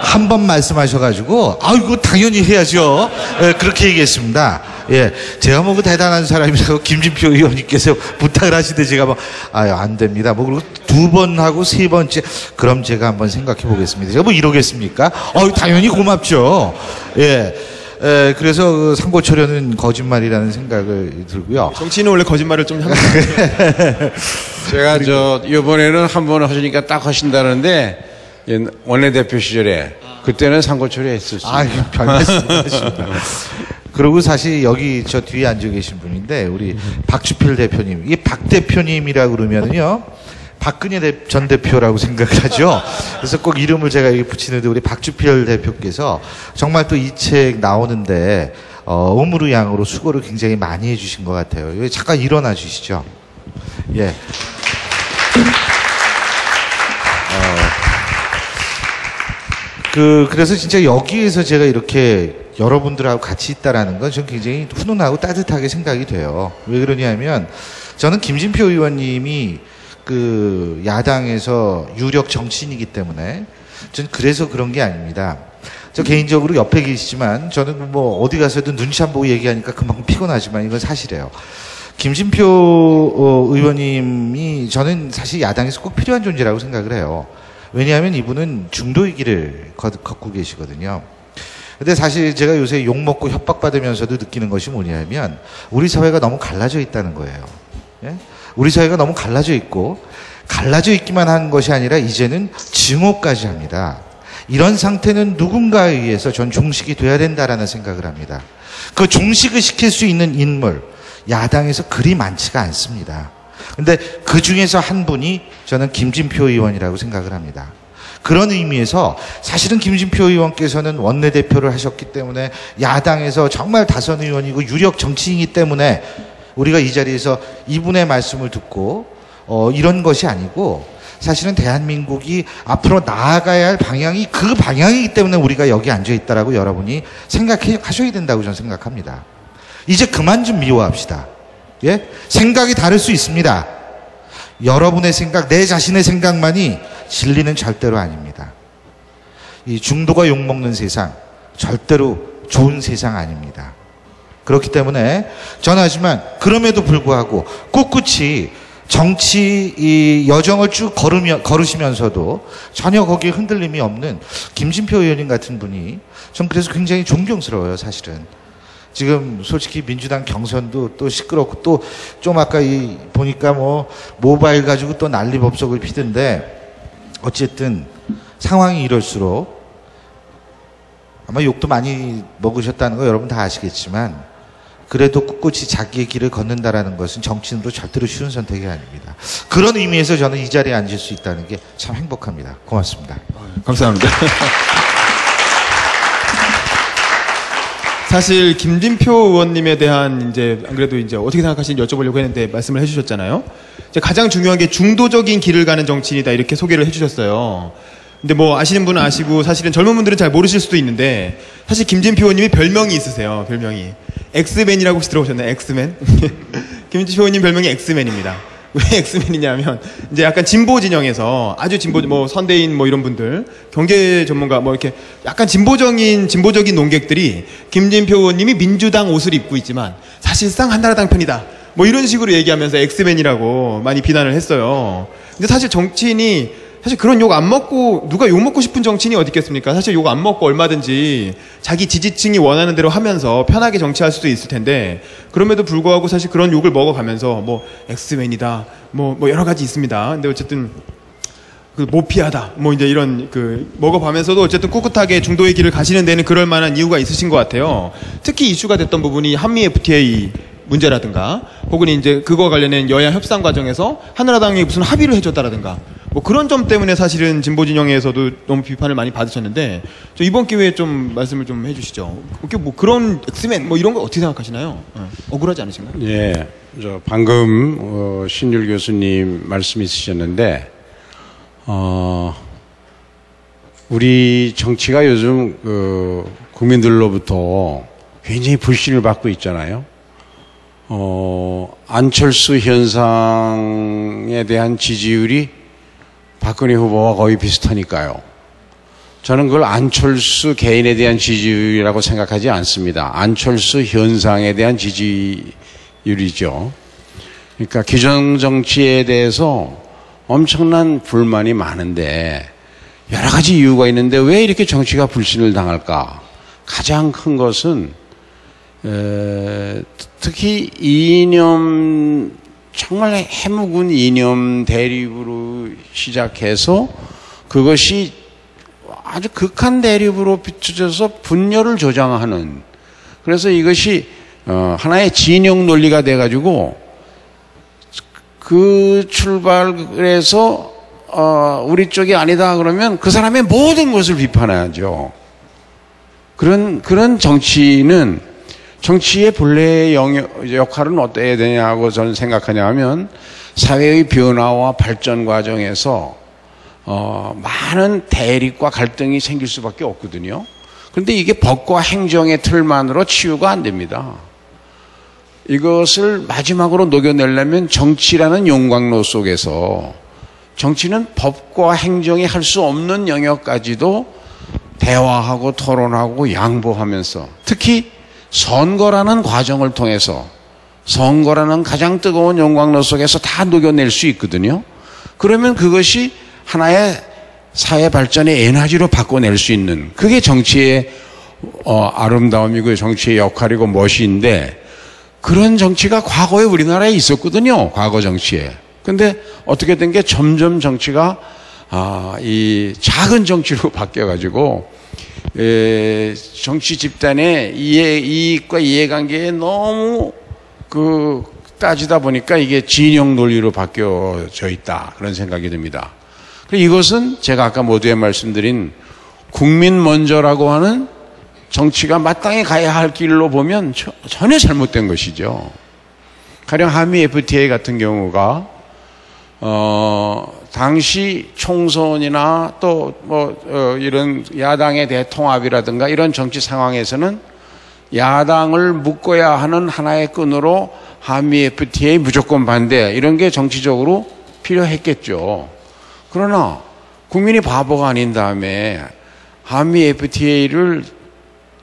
한 번 말씀하셔가지고 이거 당연히 해야죠. 예, 그렇게 얘기했습니다. 예, 제가 뭐 그 대단한 사람이라고 김진표 의원님께서 부탁을 하시는데 제가 뭐 안 됩니다. 뭐 그리고 두 번 하고 세 번째 그럼 제가 한번 생각해 보겠습니다. 제가 뭐 이러겠습니까? 당연히 고맙죠. 예. 그래서 그 상고초려는 거짓말이라는 생각을 들고요. 정치인은 원래 거짓말을 좀 하는 제가 이번에는 한 번 하시니까 딱 하신다는데 원내대표 시절에 그때는 상고초려 했었습니다. 별 말씀하십니다. 그리고 사실 여기 저 뒤에 앉아 계신 분인데 우리 박주필 대표님, 이 박 대표님이라고 그러면은요 박근혜 전 대표라고 생각을 하죠. 그래서 꼭 이름을 제가 여기 붙이는데 우리 박주필 대표께서 정말 또 이 책 나오는데 의무르양으로 수고를 굉장히 많이 해주신 것 같아요. 여기 잠깐 일어나 주시죠. 예. 그래서 진짜 여기에서 제가 이렇게 여러분들하고 같이 있다라는 건 저는 굉장히 훈훈하고 따뜻하게 생각이 돼요. 왜 그러냐면 저는 김진표 의원님이 그 야당에서 유력 정치인이기 때문에 전 그래서 그런 게 아닙니다. 저 개인적으로 옆에 계시지만 저는 뭐 어디 가서든 눈치 안 보고 얘기하니까 그만큼 피곤하지만 이건 사실이에요. 김진표 의원님이 저는 사실 야당에서 꼭 필요한 존재라고 생각을 해요. 왜냐하면 이분은 중도 위기를 걷고 계시거든요. 근데 사실 제가 요새 욕먹고 협박받으면서도 느끼는 것이 뭐냐면 우리 사회가 너무 갈라져 있다는 거예요. 예? 우리 사회가 너무 갈라져 있고 갈라져 있기만 한 것이 아니라 이제는 증오까지 합니다. 이런 상태는 누군가에 의해서 전 종식이 돼야 된다라는 생각을 합니다. 그 종식을 시킬 수 있는 인물 야당에서 그리 많지가 않습니다. 근데 그 중에서 한 분이 저는 김진표 의원이라고 생각을 합니다. 그런 의미에서 사실은 김진표 의원께서는 원내대표를 하셨기 때문에 야당에서 정말 다선 의원이고 유력 정치인이기 때문에 우리가 이 자리에서 이분의 말씀을 듣고 이런 것이 아니고 사실은 대한민국이 앞으로 나아가야 할 방향이 그 방향이기 때문에 우리가 여기 앉아 있다라고 여러분이 생각하셔야 된다고 저는 생각합니다. 이제 그만 좀 미워합시다. 예? 생각이 다를 수 있습니다. 여러분의 생각, 내 자신의 생각만이 진리는 절대로 아닙니다. 이 중도가 욕먹는 세상, 절대로 좋은 세상 아닙니다. 그렇기 때문에 저는 하지만 그럼에도 불구하고 꿋꿋이 정치 이 여정을 쭉 걸으시면서도 전혀 거기에 흔들림이 없는 김진표 의원님 같은 분이 전 그래서 굉장히 존경스러워요, 사실은. 지금 솔직히 민주당 경선도 또 시끄럽고 또 좀 아까 보니까 뭐 모바일 가지고 또 난리법석을 피던데 어쨌든 상황이 이럴수록 아마 욕도 많이 먹으셨다는 거 여러분 다 아시겠지만 그래도 꿋꿋이 자기의 길을 걷는다라는 것은 정치인으로 절대로 쉬운 선택이 아닙니다. 그런 의미에서 저는 이 자리에 앉을 수 있다는 게 참 행복합니다. 고맙습니다. 감사합니다. 사실 김진표 의원님에 대한 이제 안 그래도 이제 어떻게 생각하시는지 여쭤보려고 했는데 말씀을 해주셨잖아요. 이제 가장 중요한 게 중도적인 길을 가는 정치인이다 이렇게 소개를 해주셨어요. 근데 뭐 아시는 분은 아시고 사실은 젊은 분들은 잘 모르실 수도 있는데 사실 김진표 의원님이 별명이 있으세요. 별명이 엑스맨이라고 혹시 들어보셨나요? 엑스맨? 김진표 의원님 별명이 엑스맨입니다. 왜 엑스맨이냐면 이제 약간 진보 진영에서 아주 진보 뭐 선대인 뭐 이런 분들 경제 전문가 뭐 이렇게 약간 진보적인 논객들이 김진표 의원님이 민주당 옷을 입고 있지만 사실상 한나라당 편이다 뭐 이런 식으로 얘기하면서 엑스맨이라고 많이 비난을 했어요. 근데 사실 정치인이 사실 그런 욕 안 먹고 누가 욕 먹고 싶은 정치인이 어디 있겠습니까? 사실 욕 안 먹고 얼마든지 자기 지지층이 원하는 대로 하면서 편하게 정치할 수도 있을 텐데 그럼에도 불구하고 사실 그런 욕을 먹어가면서 뭐 엑스맨이다 뭐 여러 가지 있습니다. 근데 어쨌든 그 모피하다 뭐 이제 이런 그 먹어가면서도 어쨌든 꿋꿋하게 중도의 길을 가시는 데는 그럴 만한 이유가 있으신 것 같아요. 특히 이슈가 됐던 부분이 한미 FTA 문제라든가 혹은 이제 그거와 관련된 여야 협상 과정에서 한나라당이 무슨 합의를 해줬다라든가 뭐 그런 점 때문에 사실은 진보 진영에서도 너무 비판을 많이 받으셨는데 저 이번 기회에 좀 말씀을 좀 해주시죠. 뭐 그런 엑스맨 뭐 이런 거 어떻게 생각하시나요? 억울하지 않으신가요? 예, 저 방금 신율 교수님 말씀 있으셨는데 우리 정치가 요즘 국민들로부터 굉장히 불신을 받고 있잖아요. 안철수 현상에 대한 지지율이 박근혜 후보와 거의 비슷하니까요. 저는 그걸 안철수 개인에 대한 지지율이라고 생각하지 않습니다. 안철수 현상에 대한 지지율이죠. 그러니까 기존 정치에 대해서 엄청난 불만이 많은데 여러 가지 이유가 있는데 왜 이렇게 정치가 불신을 당할까? 가장 큰 것은 특히 이념 정말 해묵은 이념 대립으로 시작해서 그것이 아주 극한 대립으로 비춰져서 분열을 조장하는 그래서 이것이 하나의 진영 논리가 돼가지고 그 출발에서 우리 쪽이 아니다 그러면 그 사람의 모든 것을 비판하죠. 그런 정치는 정치의 본래의 역할은 어때야 되냐고 저는 생각하냐 하면 사회의 변화와 발전 과정에서 많은 대립과 갈등이 생길 수밖에 없거든요. 그런데 이게 법과 행정의 틀만으로 치유가 안 됩니다. 이것을 마지막으로 녹여내려면 정치라는 용광로 속에서 정치는 법과 행정이 할 수 없는 영역까지도 대화하고 토론하고 양보하면서 특히 선거라는 과정을 통해서 선거라는 가장 뜨거운 용광로 속에서 다 녹여낼 수 있거든요. 그러면 그것이 하나의 사회 발전의 에너지로 바꿔낼 수 있는 그게 정치의 아름다움이고 정치의 역할이고 멋인데 그런 정치가 과거에 우리나라에 있었거든요. 과거 정치에. 근데 어떻게 된 게 점점 정치가 이 작은 정치로 바뀌어가지고 정치 집단의 이익과 이해관계에 너무 따지다 보니까 이게 진영 논리로 바뀌어져 있다 그런 생각이 듭니다. 이것은 제가 아까 모두에 말씀드린 국민 먼저라고 하는 정치가 마땅히 가야 할 길로 보면 전혀 잘못된 것이죠. 가령 한미 FTA 같은 경우가 당시 총선이나 또 이런 야당의 대통합이라든가 이런 정치 상황에서는 야당을 묶어야 하는 하나의 끈으로 한미 FTA 무조건 반대 이런 게 정치적으로 필요했겠죠. 그러나 국민이 바보가 아닌 다음에 한미 FTA를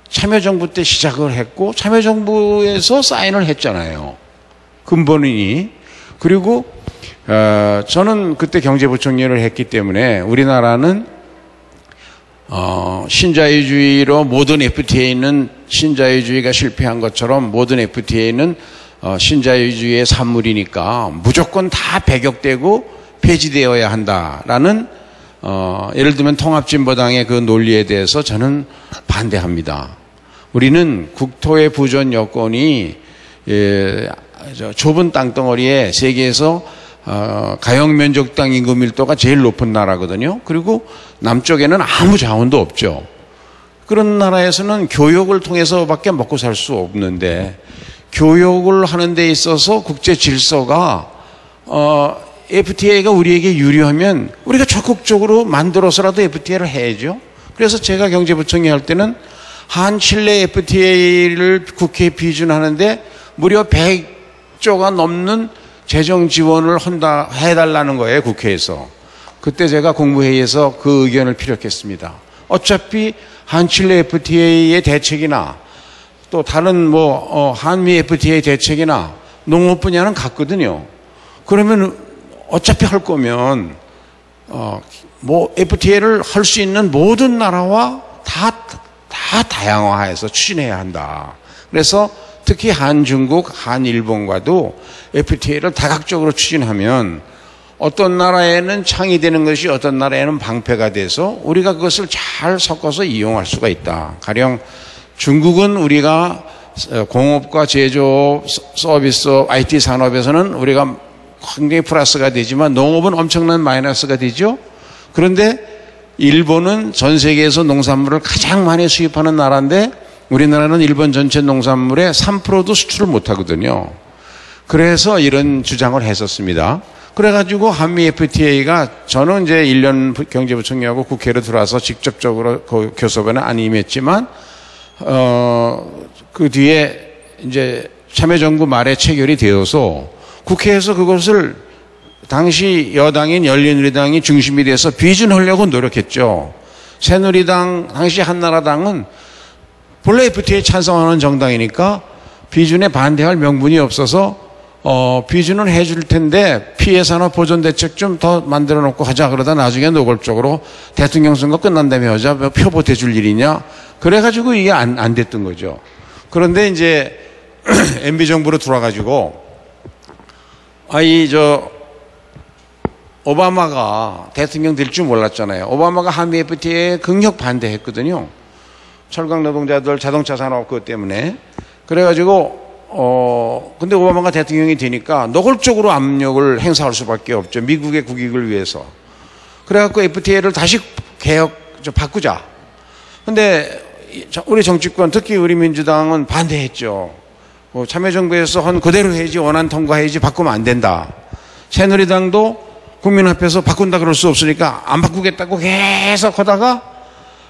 참여정부 때 시작을 했고 참여정부에서 사인을 했잖아요. 근본이. 그리고 저는 그때 경제부총리를 했기 때문에 우리나라는 신자유주의로 모든 FTA는 신자유주의가 실패한 것처럼 모든 FTA는 신자유주의의 산물이니까 무조건 다 배격되고 폐지되어야 한다라는 예를 들면 통합진보당의 그 논리에 대해서 저는 반대합니다. 우리는 국토의 부전 여건이 좁은 땅덩어리에 세계에서 가용 면적당 인구 밀도가 제일 높은 나라거든요. 그리고 남쪽에는 아무 자원도 없죠. 그런 나라에서는 교육을 통해서밖에 먹고 살 수 없는데 교육을 하는 데 있어서 국제 질서가 FTA가 우리에게 유리하면 우리가 적극적으로 만들어서라도 FTA를 해야죠. 그래서 제가 경제부총리 할 때는 한칠레 FTA를 국회에 비준하는데 무려 100조가 넘는 재정 지원을 해달라는 거예요, 국회에서. 그때 제가 국무회의에서 그 의견을 피력했습니다. 어차피 한칠레 FTA의 대책이나 또 다른 한미 FTA 대책이나 농업 분야는 같거든요. 그러면 어차피 할 거면 뭐 FTA를 할 수 있는 모든 나라와 다 다양화해서 추진해야 한다. 그래서 특히 한중국, 한일본과도 FTA를 다각적으로 추진하면 어떤 나라에는 창의되는 것이 어떤 나라에는 방패가 돼서 우리가 그것을 잘 섞어서 이용할 수가 있다. 가령 중국은 우리가 공업과 제조업, 서비스업, IT 산업에서는 우리가 굉장히 플러스가 되지만 농업은 엄청난 마이너스가 되죠. 그런데 일본은 전 세계에서 농산물을 가장 많이 수입하는 나라인데 우리나라는 일본 전체 농산물의 3%도 수출을 못하거든요. 그래서 이런 주장을 했었습니다. 그래가지고 한미 FTA가 저는 이제 1년 경제부총리하고 국회로 들어와서 직접적으로 그 교섭에는 안 임했지만 그 뒤에 이제 참여정부 말에 체결이 되어서 국회에서 그것을 당시 여당인 열린우리당이 중심이 돼서 비준하려고 노력했죠. 새누리당, 당시 한나라당은 본래 FTA에 찬성하는 정당이니까 비준에 반대할 명분이 없어서 비준은 해줄 텐데 피해 산업 보존 대책 좀 더 만들어 놓고 하자. 그러다 나중에 노골적으로 대통령 선거 끝난 다음에 하자. 표 보태줄 일이냐. 그래가지고 이게 안 됐던 거죠. 그런데 이제 MB 정부로 들어와가지고 오바마가 대통령 될 줄 몰랐잖아요. 오바마가 한미 FTA에 극력 반대했거든요. 철강 노동자들 자동차 산업 그것 때문에. 그래가지고 근데 오바마가 대통령이 되니까 노골적으로 압력을 행사할 수밖에 없죠. 미국의 국익을 위해서. 그래갖고 FTA를 다시 바꾸자. 근데 우리 정치권, 특히 우리 민주당은 반대했죠. 참여정부에서 한 그대로 해야지, 원안 통과해야지, 바꾸면 안 된다. 새누리당도 국민 앞에서 바꾼다 그럴 수 없으니까 안 바꾸겠다고 계속 하다가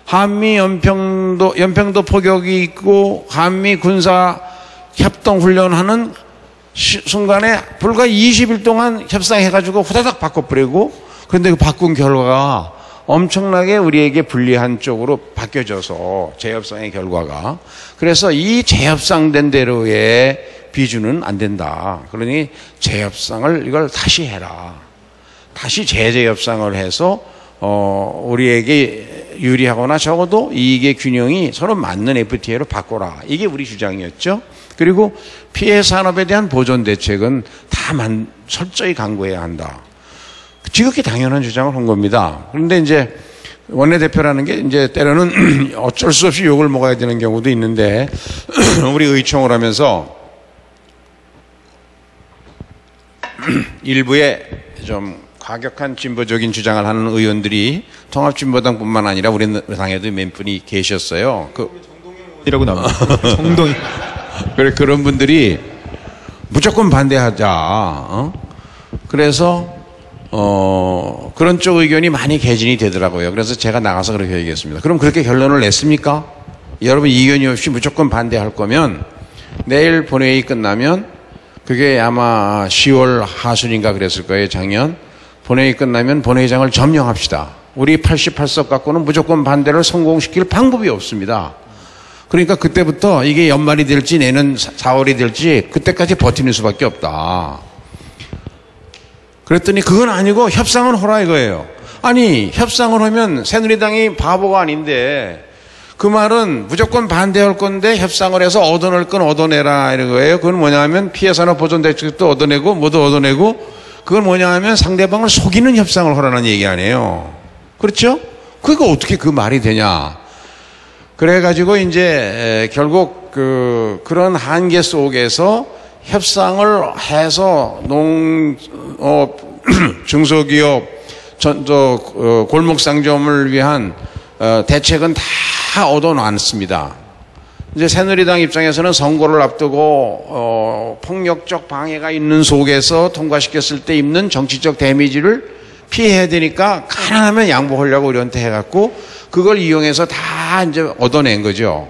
한미 연평도 포격이 있고 한미 군사 협동 훈련하는 순간에 불과 20일 동안 협상해가지고 후다닥 바꿔버리고, 그런데 그 바꾼 결과가 엄청나게 우리에게 불리한 쪽으로 바뀌어져서 재협상의 결과가. 그래서 이 재협상된 대로의 비준은 안 된다. 그러니 재협상을 이걸 다시 해라. 다시 재협상을 해서 우리에게 유리하거나 적어도 이익의 균형이 서로 맞는 FTA로 바꿔라. 이게 우리 주장이었죠. 그리고 피해 산업에 대한 보존 대책은 다 철저히 강구해야 한다. 지극히 당연한 주장을 한 겁니다. 그런데 이제 원내대표라는 게 이제 때로는 어쩔 수 없이 욕을 먹어야 되는 경우도 있는데 우리 의총을 하면서 일부에 좀 과격한 진보적인 주장을 하는 의원들이 통합진보당뿐만 아니라 우리 당에도 몇 분이 계셨어요. 이라고 나옵니다. 정동이. 그래, 그런 분들이 무조건 반대하자. 그래서 그런 쪽 의견이 많이 개진이 되더라고요. 그래서 제가 나가서 그렇게 얘기했습니다. 그럼 그렇게 결론을 냈습니까? 여러분 이견이 없이 무조건 반대할 거면 내일 본회의 끝나면, 그게 아마 10월 하순인가 그랬을 거예요, 작년. 본회의 끝나면 본회의장을 점령합시다. 우리 88석 갖고는 무조건 반대를 성공시킬 방법이 없습니다. 그러니까 그때부터 이게 연말이 될지 내년 4월이 될지 그때까지 버티는 수밖에 없다. 그랬더니 그건 아니고 협상은 하라 이거예요. 아니, 협상을 하면 새누리당이 바보가 아닌데 그 말은 무조건 반대할 건데 협상을 해서 얻어낼 건 얻어내라 이런 거예요. 그건 뭐냐 하면 피해 산업 보존 대책도 얻어내고 모두 얻어내고, 그건 뭐냐 하면 상대방을 속이는 협상을 하라는 얘기 아니에요. 그렇죠? 그거 어떻게 그 말이 되냐. 그래가지고 이제 결국 그런 한계 속에서 협상을 해서 중소기업, 골목상점을 위한 대책은 다 얻어놨습니다. 이제 새누리당 입장에서는 선거를 앞두고 폭력적 방해가 있는 속에서 통과시켰을 때 입는 정치적 데미지를 피해야 되니까 가능하면 양보하려고 우리한테 해갖고 그걸 이용해서 다 이제 얻어낸 거죠.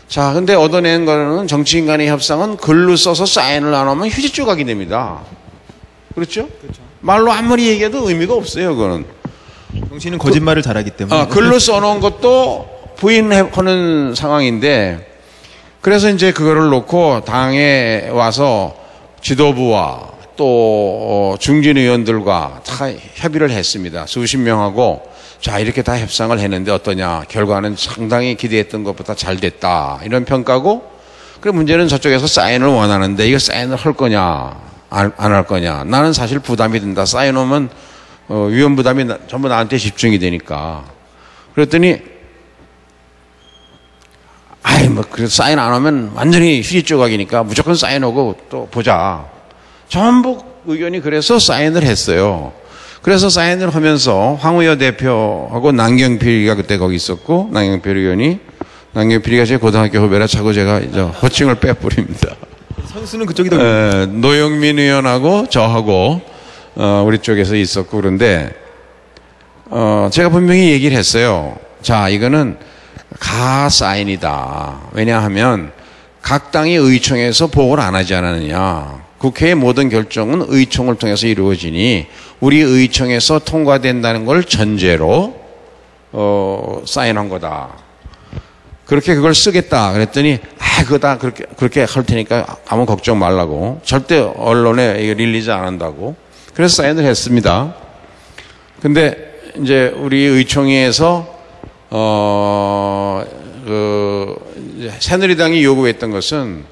자, 근데 얻어낸 거는 정치인 간의 협상은 글로 써서 사인을 안 하면 휴지 조각이 됩니다. 그렇죠? 그렇죠. 말로 아무리 얘기해도 의미가 없어요, 그거는. 정치인은 거짓말을 잘하기 때문에. 글로 써놓은 것도 부인하는 상황인데, 그래서 이제 그거를 놓고 당에 와서 지도부와 또 중진 의원들과 다 협의를 했습니다. 수십 명하고 자 이렇게 다 협상을 했는데 어떠냐. 결과는 상당히 기대했던 것보다 잘 됐다. 이런 평가고 그래 문제는 저쪽에서 사인을 원하는데 이거 사인을 할 거냐 안 할 거냐. 나는 사실 부담이 된다. 사인하면 위원 부담이 전부 나한테 집중이 되니까. 그랬더니 아이 뭐 그래도 사인 안 하면 완전히 휴지 조각이니까 무조건 사인하고 또 보자. 전부 의견이 그래서 사인을 했어요. 그래서 사인을 하면서 황우여 대표하고 남경필이가 그때 거기 있었고 남경필 의원이 남경필이가 제 고등학교 후배라 자꾸 제가 이제 호칭을 빼버립니다. 선수는 그쪽이다. 노영민 의원하고 저하고 우리 쪽에서 있었고 그런데 제가 분명히 얘기를 했어요. 자 이거는 가사인이다. 왜냐하면 각 당이 의총에서 보고를 안 하지 않았느냐. 국회의 모든 결정은 의총을 통해서 이루어지니 우리 의총에서 통과된다는 걸 전제로 사인한 거다. 그렇게 그걸 쓰겠다. 그랬더니 그거 다 그렇게 할 테니까 아무 걱정 말라고. 절대 언론에 이거 릴리즈 안 한다고. 그래서 사인을 했습니다. 근데 이제 우리 의총회에서 새누리당이 요구했던 것은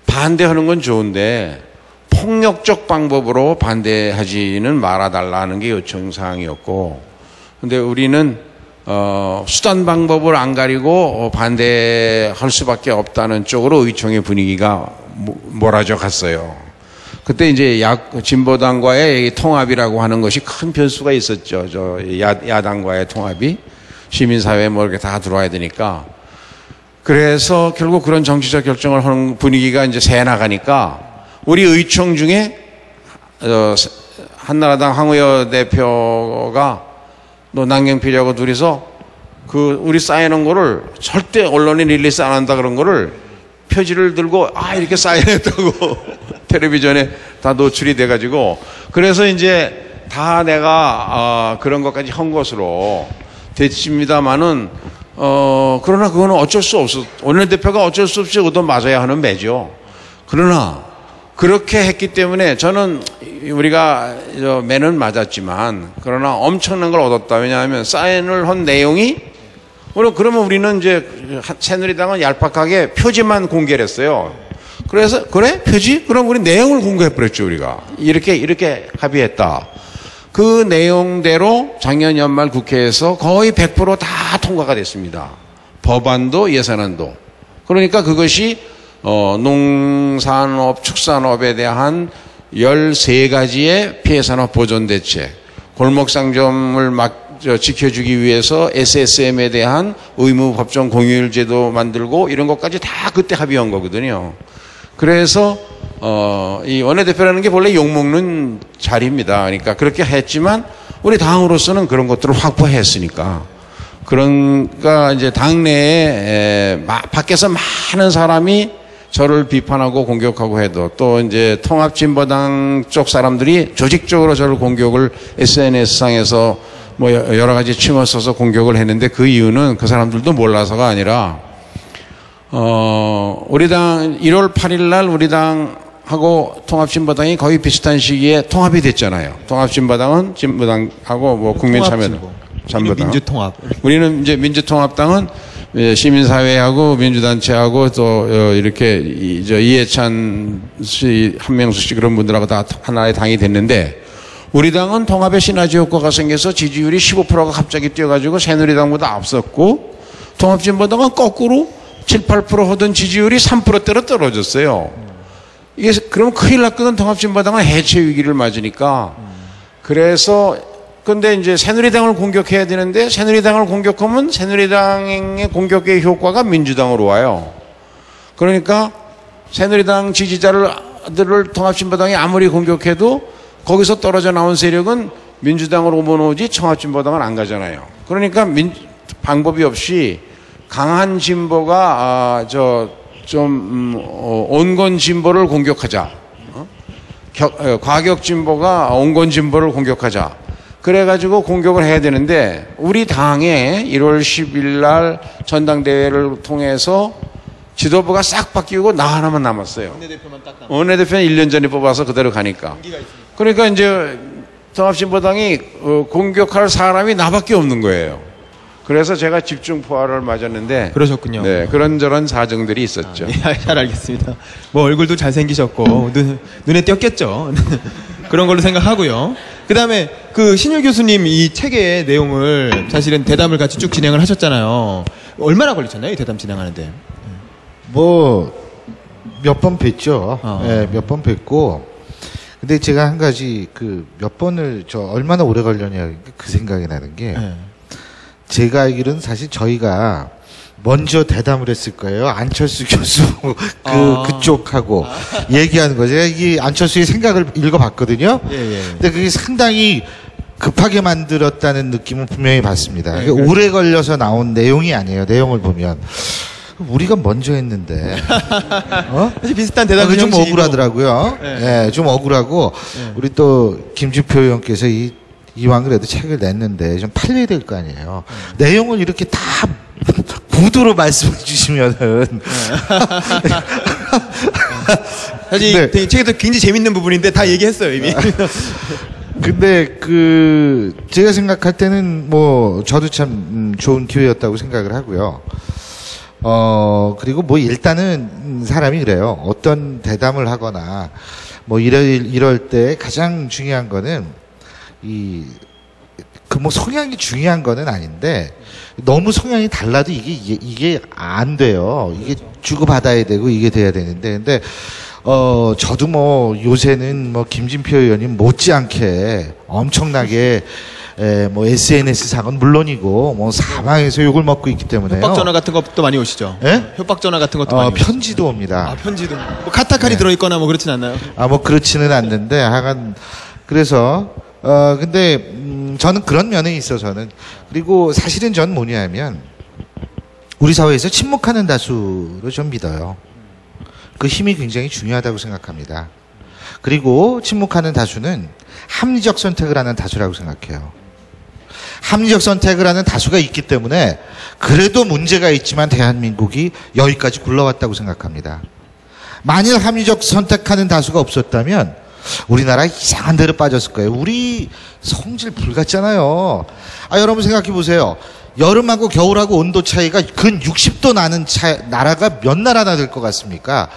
반대하는 건 좋은데 폭력적 방법으로 반대하지는 말아달라는 게 요청사항이었고, 근데 우리는 수단 방법을 안 가리고 반대할 수밖에 없다는 쪽으로 의총의 분위기가 몰아져 갔어요. 그때 이제 진보당과의 통합이라고 하는 것이 큰 변수가 있었죠. 야당과의 통합이 시민사회에 뭐 이렇게 다 들어와야 되니까. 그래서 결국 그런 정치적 결정을 하는 분위기가 이제 새 나가니까 우리 의총 중에 한나라당 황우여 대표가 또 남경필하고 둘이서 우리 사인한 거를 절대 언론에 릴리스 안 한다 그런 거를 표지를 들고 이렇게 사인했다고 텔레비전에 다 노출이 돼가지고 그래서 이제 다 내가 그런 것까지 한 것으로 됐습니다만은 그러나 그거는 어쩔 수 없어. 원내대표가 어쩔 수 없이 그것도 맞아야 하는 매죠. 그러나 그렇게 했기 때문에 저는 우리가 매는 맞았지만 그러나 엄청난 걸 얻었다. 왜냐하면 사인을 한 내용이 그러면 우리는 이제 새누리당은 얄팍하게 표지만 공개를 했어요. 그래서 그래? 표지? 그럼 우리 내용을 공개해버렸죠. 우리가 이렇게 합의했다. 그 내용대로 작년 연말 국회에서 거의 100% 다 통과가 됐습니다. 법안도 예산안도. 그러니까 그것이 농산업, 축산업에 대한 13가지의 피해산업 보존대책, 골목상점을 지켜주기 위해서 SSM에 대한 의무 법정 공휴일제도 만들고 이런 것까지 다 그때 합의한 거거든요. 그래서 이 원내대표라는 게 원래 욕먹는 자리입니다. 그러니까 그렇게 했지만 우리 당으로서는 그런 것들을 확보했으니까. 그러니까 이제 당내에 밖에서 많은 사람이 저를 비판하고 공격하고 해도 또 이제 통합진보당 쪽 사람들이 조직적으로 저를 공격을 SNS상에서 뭐 여러 가지 칭을 써서 공격을 했는데 그 이유는 그 사람들도 몰라서가 아니라 우리 당 1월 8일 날 우리 당하고 통합진보당이 거의 비슷한 시기에 통합이 됐잖아요. 통합진보당은 진보당하고 뭐 국민참여당, 민주통합. 우리는 이제 민주통합당은 시민사회하고 민주단체하고 또 이렇게 이해찬 씨, 한명수 씨 그런 분들하고 다 하나의 당이 됐는데 우리 당은 통합의 시너지 효과가 생겨서 지지율이 15%가 갑자기 뛰어가지고 새누리당보다 앞섰고 통합진보당은 거꾸로 7, 8% 하던 지지율이 3%대로 떨어졌어요. 이게 그럼 큰일 났거든. 통합진보당은 해체 위기를 맞으니까. 그래서 근데 이제 새누리당을 공격해야 되는데 새누리당을 공격하면 새누리당의 공격의 효과가 민주당으로 와요. 그러니까 새누리당 지지자들을 통합진보당이 아무리 공격해도 거기서 떨어져 나온 세력은 민주당으로 오면 오지 통합진보당은 안 가잖아요. 그러니까 방법이 없이 강한 진보가 온건 진보를 공격하자. 과격 진보가 온건 진보를 공격하자. 그래가지고 공격을 해야 되는데 우리 당에 1월 10일 날 전당대회를 통해서 지도부가 싹 바뀌고 나 하나만 남았어요. 원내대표만 딱 남았어요. 원내대표는 1년 전에 뽑아서 그대로 가니까. 그러니까 이제 통합진보당이 공격할 사람이 나밖에 없는 거예요. 그래서 제가 집중 포화를 맞았는데. 그러셨군요. 네, 그런저런 사정들이 있었죠. 잘 알겠습니다. 뭐 얼굴도 잘생기셨고 눈에 띄었겠죠. 그런 걸로 생각하고요. 그다음에 그 신율 교수님 이 책의 내용을 사실은 대담을 같이 쭉 진행을 하셨잖아요. 얼마나 걸리셨나요? 이 대담 진행하는데? 뭐 몇 번 뵀죠. 네, 몇 번 뵀고. 근데 제가 한 가지 그 몇 번을 얼마나 오래 걸렸냐 그 생각이 나는 게 제가 알기로는 사실 저희가 먼저 대담을 했을 거예요. 안철수 교수 그쪽하고 얘기하는 거죠. 제가 이 안철수의 생각을 읽어봤거든요. 근데 그게 상당히 급하게 만들었다는 느낌은 분명히 받습니다. 오래 걸려서 나온 내용이 아니에요. 내용을 보면 우리가 먼저 했는데 사실 비슷한 대답이 좀 억울하더라고요. 네, 좀 억울하고 우리 또 김주표 의원께서 이왕 그래도 책을 냈는데 좀 팔려야 될 거 아니에요. 내용을 이렇게 다 구두로 말씀해 주시면은 사실 책에도 굉장히 재밌는 부분인데 다 얘기했어요 이미. 근데 제가 생각할 때는 뭐 저도 참 좋은 기회였다고 생각을 하고요. 그리고 뭐 일단은 사람이 그래요. 어떤 대담을 하거나 뭐 이럴 때 가장 중요한 거는 뭐 성향이 중요한 거는 아닌데 너무 성향이 달라도 이게 안 돼요. 이게 주고받아야 되고 이게 돼야 되는데 근데 저도 뭐 요새는 뭐 김진표 의원님 못지않게 엄청나게 뭐 SNS 상은 물론이고 뭐 사방에서 욕을 먹고 있기 때문에 협박 전화 같은 것도 많이 오시죠? 예? 협박 전화 같은 것도 많이 편지도 옵니다. 편지도. 뭐 카타칼이 들어있거나 뭐 그렇진 않나요? 뭐 그렇지는 않는데 하여간 그래서 근데 저는 그런 면에 있어서는 그리고 사실은 전 뭐냐면 우리 사회에서 침묵하는 다수로 좀 믿어요. 그 힘이 굉장히 중요하다고 생각합니다. 그리고 침묵하는 다수는 합리적 선택을 하는 다수라고 생각해요. 합리적 선택을 하는 다수가 있기 때문에 그래도 문제가 있지만 대한민국이 여기까지 굴러왔다고 생각합니다. 만일 합리적 선택하는 다수가 없었다면 우리나라 이상한 데로 빠졌을 거예요. 우리 성질 불같잖아요. 여러분 생각해 보세요. 여름하고 겨울하고 온도 차이가 근 60도 나는 나라가 몇 나라나 될 것 같습니까?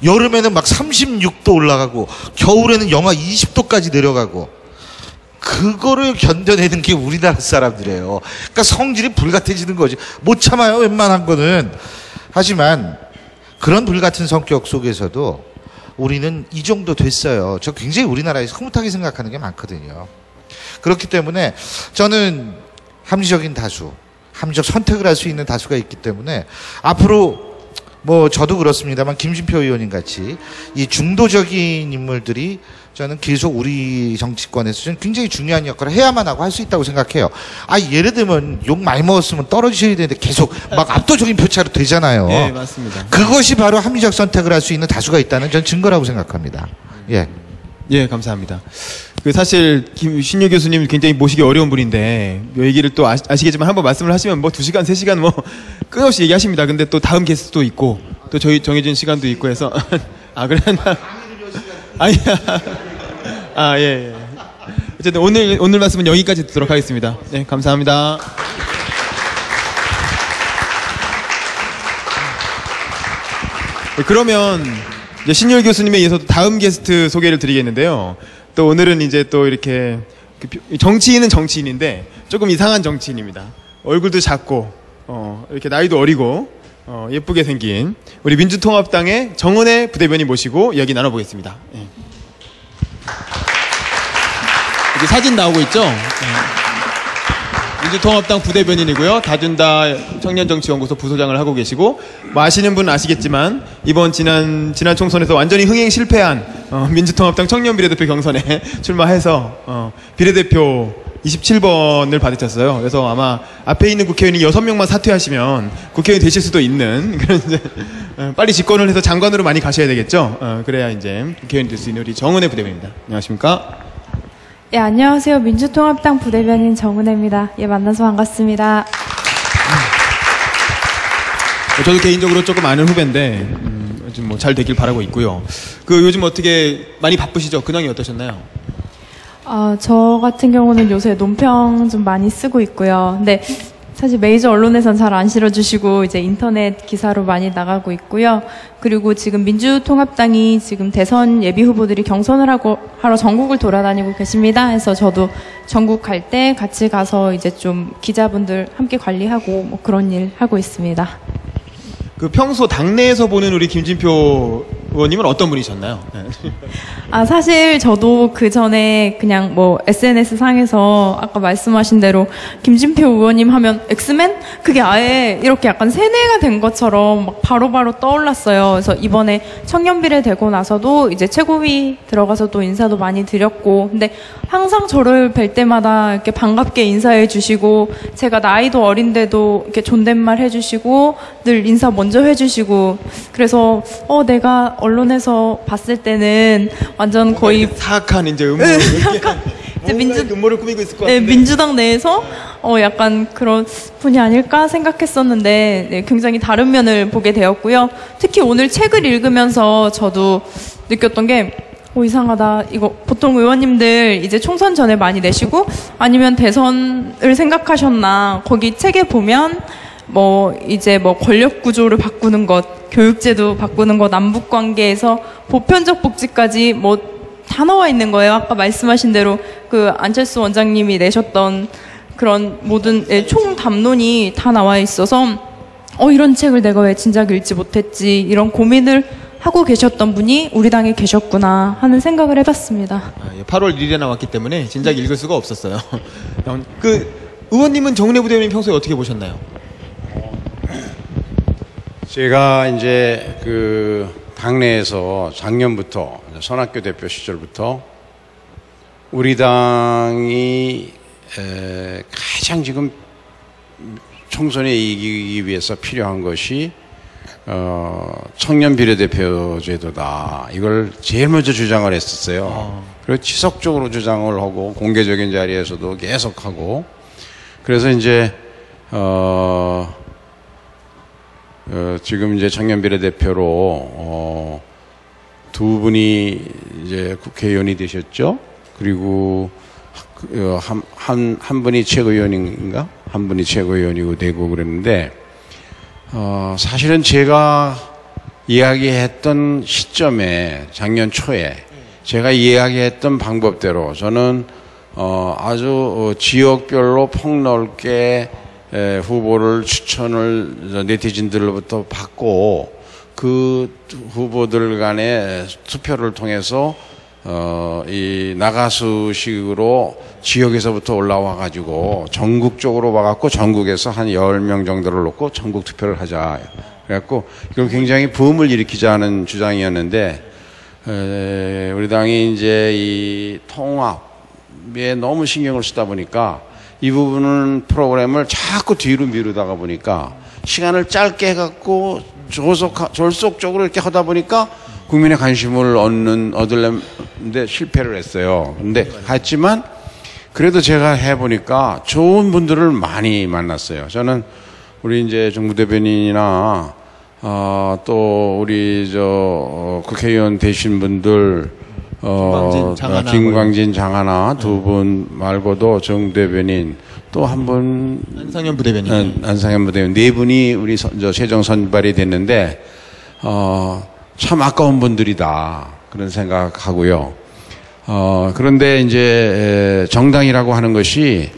여름에는 막 36도 올라가고 겨울에는 영하 20도까지 내려가고 그거를 견뎌내는 게 우리나라 사람들이에요. 그러니까 성질이 불같아지는 거지. 못 참아요, 웬만한 거는. 하지만 그런 불같은 성격 속에서도 우리는 이 정도 됐어요. 저 굉장히 우리나라에서 흐뭇하게 생각하는 게 많거든요. 그렇기 때문에 저는 합리적인 다수, 합리적 선택을 할 수 있는 다수가 있기 때문에 앞으로 뭐 저도 그렇습니다만 김진표 의원님 같이 이 중도적인 인물들이 저는 계속 우리 정치권에서 좀 굉장히 중요한 역할을 해야만 하고 할 수 있다고 생각해요. 예를 들면 욕 많이 먹었으면 떨어지셔야 되는데 계속 막 압도적인 표차로 되잖아요. 네, 맞습니다. 그것이 바로 합리적 선택을 할 수 있는 다수가 있다는 전 증거라고 생각합니다. 예, 감사합니다. 사실 신유 교수님 굉장히 모시기 어려운 분인데 이 얘기를 또 아시겠지만 한번 말씀을 하시면 뭐 2시간, 3시간 뭐 끊임없이 얘기하십니다. 근데 또 다음 게스트도 있고 또 저희 정해진 시간도 있고 해서 그랬나? 예. 어쨌든 오늘 말씀은 여기까지 듣도록 하겠습니다. 네, 감사합니다. 네, 그러면 이제 신율 교수님에 의해서 다음 게스트 소개를 드리겠는데요. 또 오늘은 이제 또 이렇게 정치인은 정치인인데 조금 이상한 정치인입니다. 얼굴도 작고 이렇게 나이도 어리고 예쁘게 생긴 우리 민주통합당의 정은혜 부대변인 모시고 이야기 나눠보겠습니다. 네. 여기 사진 나오고 있죠? 네. 민주통합당 부대변인이고요. 다준다 청년정치연구소 부소장을 하고 계시고 뭐 아시는 분은 아시겠지만 이번 지난 총선에서 완전히 흥행 실패한 민주통합당 청년비례대표 경선에 출마해서 비례대표 27번을 받으셨어요. 그래서 아마 앞에 있는 국회의원이 6명만 사퇴하시면 국회의원이 되실 수도 있는 그런 이제 빨리 집권을 해서 장관으로 많이 가셔야 되겠죠. 그래야 이제 국회의원이 될 수 있는 우리 정은혜 부대변인입니다. 안녕하십니까? 예, 안녕하세요. 민주통합당 부대변인 정은혜입니다. 예, 만나서 반갑습니다. 저도 개인적으로 조금 아는 후배인데 요즘 뭐 잘 되길 바라고 있고요. 그 요즘 어떻게 많이 바쁘시죠? 근황이 어떠셨나요? 저 같은 경우는 요새 논평 좀 많이 쓰고 있고요. 근데 사실 메이저 언론에선 잘 안 실어주시고 이제 인터넷 기사로 많이 나가고 있고요. 그리고 지금 민주통합당이 지금 대선 예비 후보들이 경선을 하러 전국을 돌아다니고 계십니다. 그래서 저도 전국 갈 때 같이 가서 이제 좀 기자분들 함께 관리하고 뭐 그런 일 하고 있습니다. 그 평소 당내에서 보는 우리 김진표 의원님은 어떤 분이셨나요? 네. 사실 저도 그 전에 그냥 뭐 SNS 상에서 아까 말씀하신 대로 김진표 의원님 하면 엑스맨? 그게 아예 이렇게 약간 세뇌가 된 것처럼 막 바로바로 떠올랐어요. 그래서 이번에 청년비례 되고 나서도 이제 최고위 들어가서도 인사도 많이 드렸고, 근데 항상 저를 뵐 때마다 이렇게 반갑게 인사해 주시고, 제가 나이도 어린데도 이렇게 존댓말 해주시고, 늘 인사 먼저 해주시고, 그래서 내가 언론에서 봤을 때는 완전 거의 사악한 이제 이제 음모를 꾸미고 있을 것 네, 같은데. 민주당 내에서 약간 그런 분이 아닐까 생각했었는데 네, 굉장히 다른 면을 보게 되었고요. 특히 오늘 책을 읽으면서 저도 느꼈던 게 이상하다. 이거 보통 의원님들 이제 총선 전에 많이 내시고 아니면 대선을 생각하셨나. 거기 책에 보면 이제 권력 구조를 바꾸는 것, 교육제도 바꾸는 것, 남북 관계에서 보편적 복지까지 다 나와 있는 거예요. 아까 말씀하신 대로 그 안철수 원장님이 내셨던 그런 모든 총 담론이 다 나와 있어서 이런 책을 내가 왜 진작 읽지 못했지, 이런 고민을 하고 계셨던 분이 우리 당에 계셨구나 하는 생각을 해봤습니다. 8월 1일에 나왔기 때문에 진작 읽을 수가 없었어요. 그 의원님은 정은혜 부대변인 평소에 어떻게 보셨나요? 제가 이제 그 당내에서 작년부터 선학교 대표 시절부터 우리 당이 가장 지금 총선에 이기기 위해서 필요한 것이 청년 비례대표 제도다. 이걸 제일 먼저 주장을 했었어요. 그리고 지속적으로 주장을 하고 공개적인 자리에서도 계속하고, 그래서 이제 지금 이제 청년 비례대표로 두 분이 이제 국회의원이 되셨죠. 그리고 한 분이 최고위원인가? 한 분이 최고위원이고 되고 그랬는데, 사실은 제가 이야기했던 시점에 작년 초에 제가 이야기했던 방법대로 저는 아주 지역별로 폭넓게 후보를 추천을 네티즌들로부터 받고 그 후보들 간의 투표를 통해서 이 나가수식으로 지역에서부터 올라와 가지고 전국적으로 와갖고 전국에서 한 10명 정도를 놓고 전국 투표를 하자. 그래갖고 이걸 굉장히 붐을 일으키자는 주장이었는데, 우리 당이 이제 이 통합에 너무 신경을 쓰다 보니까 이 부분은 프로그램을 자꾸 뒤로 미루다가 보니까 시간을 짧게 해갖고 졸속적으로 이렇게 하다 보니까 국민의 관심을 얻으려는데 실패를 했어요. 근데 하지만 그래도 제가 해보니까 좋은 분들을 많이 만났어요. 저는 우리 이제 정부 대변인이나 또 우리 국회의원 되신 분들 김광진, 장하나 두 분 말고도 정 대변인, 또 한 분 안상현 부대변인, 안상현 부대변인, 네 분이 우리 최종 선발이 됐는데 참 아까운 분들이다 그런 생각하고요. 그런데 이제 정당이라고 하는 것이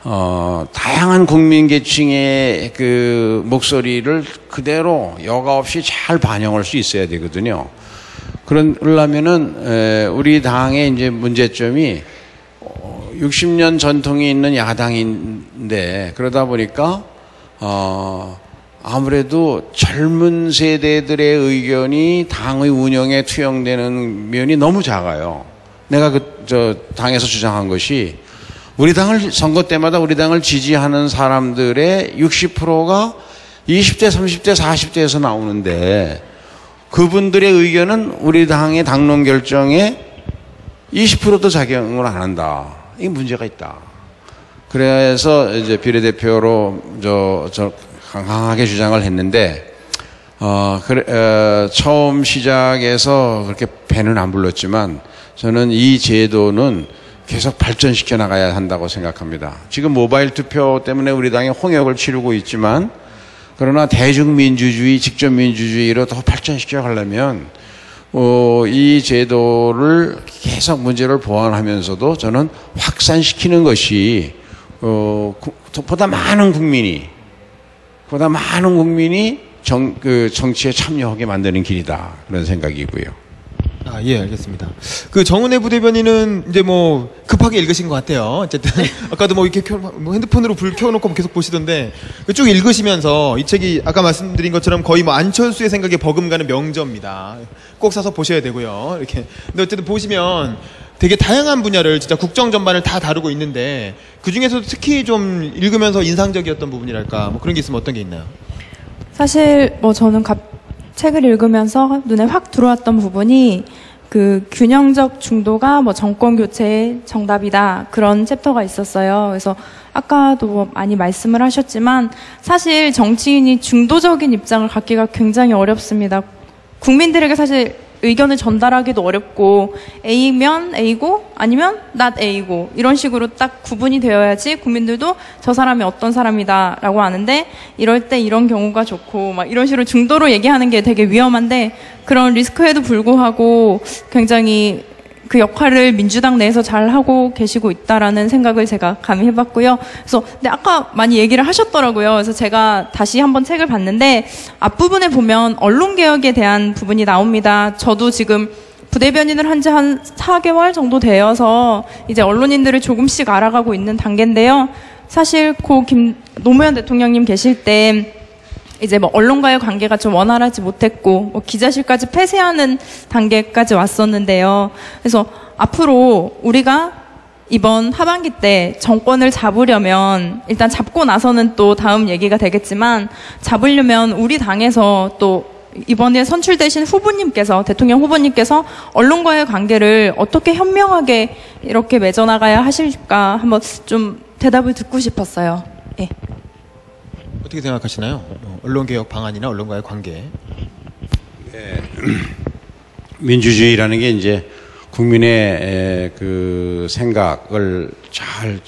다양한 국민 계층의 그 목소리를 그대로 여과 없이 잘 반영할 수 있어야 되거든요. 그러려면은 우리 당의 이제 문제점이 60년 전통이 있는 야당인데, 그러다 보니까 아무래도 젊은 세대들의 의견이 당의 운영에 투영되는 면이 너무 작아요. 내가 당에서 주장한 것이 우리 당을 선거 때마다 우리 당을 지지하는 사람들의 60%가 20대, 30대, 40대에서 나오는데 그분들의 의견은 우리 당의 당론 결정에 20%도 작용을 안 한다. 이게 문제가 있다. 그래서 이제 비례대표로 강하게 주장을 했는데 처음 시작에서 그렇게 배는 안 불렀지만 저는 이 제도는 계속 발전시켜 나가야 한다고 생각합니다. 지금 모바일 투표 때문에 우리 당이 홍역을 치르고 있지만 그러나 대중민주주의, 직접민주주의로 더 발전시켜 가려면 이 제도를 계속 문제를 보완하면서도 저는 확산시키는 것이 보다 많은 국민이 정치에 참여하게 만드는 길이다 그런 생각이고요. 예, 알겠습니다. 그 정은혜 부대변인은 이제 뭐 급하게 읽으신 것 같아요. 어쨌든 아까도 뭐 이렇게 핸드폰으로 불 켜놓고 계속 보시던데 쭉 읽으시면서 이 책이 아까 말씀드린 것처럼 거의 뭐 안철수의 생각에 버금가는 명저입니다. 꼭 사서 보셔야 되고요. 이렇게. 근데 어쨌든 보시면 되게 다양한 분야를 진짜 국정 전반을 다 다루고 있는데 그 중에서도 특히 좀 읽으면서 인상적이었던 부분이랄까 뭐 그런 게 있으면 어떤 게 있나요? 사실 뭐 저는 책을 읽으면서 눈에 확 들어왔던 부분이 그 균형적 중도가 뭐 정권 교체의 정답이다 그런 챕터가 있었어요. 그래서 아까도 뭐 많이 말씀을 하셨지만 사실 정치인이 중도적인 입장을 갖기가 굉장히 어렵습니다. 국민들에게 사실 의견을 전달하기도 어렵고 A면 A고 아니면 not A고 이런 식으로 딱 구분이 되어야지 국민들도 저 사람이 어떤 사람이다라고 아는데 이럴 때 이런 경우가 좋고 막 이런 식으로 중도로 얘기하는 게 되게 위험한데 그런 리스크에도 불구하고 굉장히 그 역할을 민주당 내에서 잘 하고 계시고 있다라는 생각을 제가 감히 해봤고요. 그래서 근데 아까 많이 얘기를 하셨더라고요. 그래서 제가 다시 한번 책을 봤는데 앞부분에 보면 언론개혁에 대한 부분이 나옵니다. 저도 지금 부대변인을 한 지 한 4개월 정도 되어서 이제 언론인들을 조금씩 알아가고 있는 단계인데요. 사실 노무현 대통령님 계실 때 이제 뭐 언론과의 관계가 좀 원활하지 못했고 뭐 기자실까지 폐쇄하는 단계까지 왔었는데요. 그래서 앞으로 우리가 이번 하반기 때 정권을 잡으려면 일단 잡고 나서는 또 다음 얘기가 되겠지만 잡으려면 우리 당에서 또 이번에 선출되신 후보님께서 대통령 후보님께서 언론과의 관계를 어떻게 현명하게 이렇게 맺어나가야 하실까 한번 좀 대답을 듣고 싶었어요. 예. 어떻게 생각하시나요? 언론개혁 방안이나 언론과의 관계. 네. 민주주의라는 게 이제 국민의 그 생각을 잘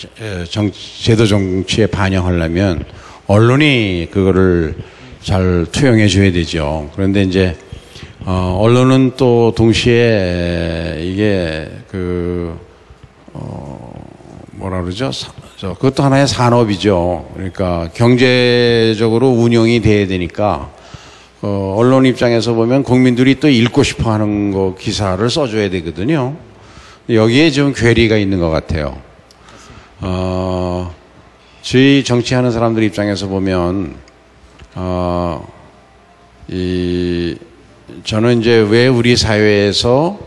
제도 정치에 반영하려면 언론이 그거를 잘 투영해 줘야 되죠. 그런데 이제 언론은 또 동시에 이게 뭐라 그러죠? 그것도 하나의 산업이죠. 그러니까 경제적으로 운영이 돼야 되니까 언론 입장에서 보면 국민들이 또 읽고 싶어 하는 거 기사를 써줘야 되거든요. 여기에 좀 괴리가 있는 것 같아요. 저희 정치하는 사람들 입장에서 보면 저는 이제 왜 우리 사회에서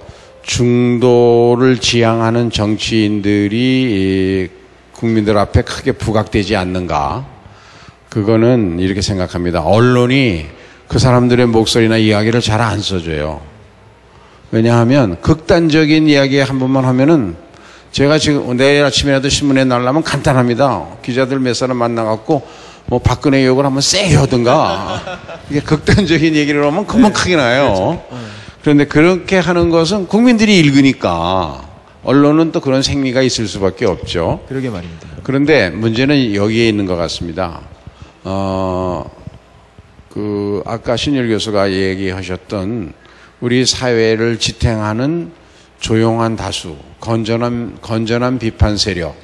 중도를 지향하는 정치인들이 국민들 앞에 크게 부각되지 않는가? 그거는 이렇게 생각합니다. 언론이 그 사람들의 목소리나 이야기를 잘 안 써줘요. 왜냐하면 극단적인 이야기 한 번만 하면은 제가 지금 내일 아침이라도 신문에 나오려면 간단합니다. 기자들 몇 사람 만나갖고 뭐 박근혜 욕을 한번 세게 하든가 이게 극단적인 얘기를 하면 금방 크게 나요. 그런데 그렇게 하는 것은 국민들이 읽으니까 언론은 또 그런 생리가 있을 수밖에 없죠. 그러게 말입니다. 그런데 문제는 여기에 있는 것 같습니다. 아까 신율 교수가 얘기하셨던 우리 사회를 지탱하는 조용한 다수, 건전한 비판 세력,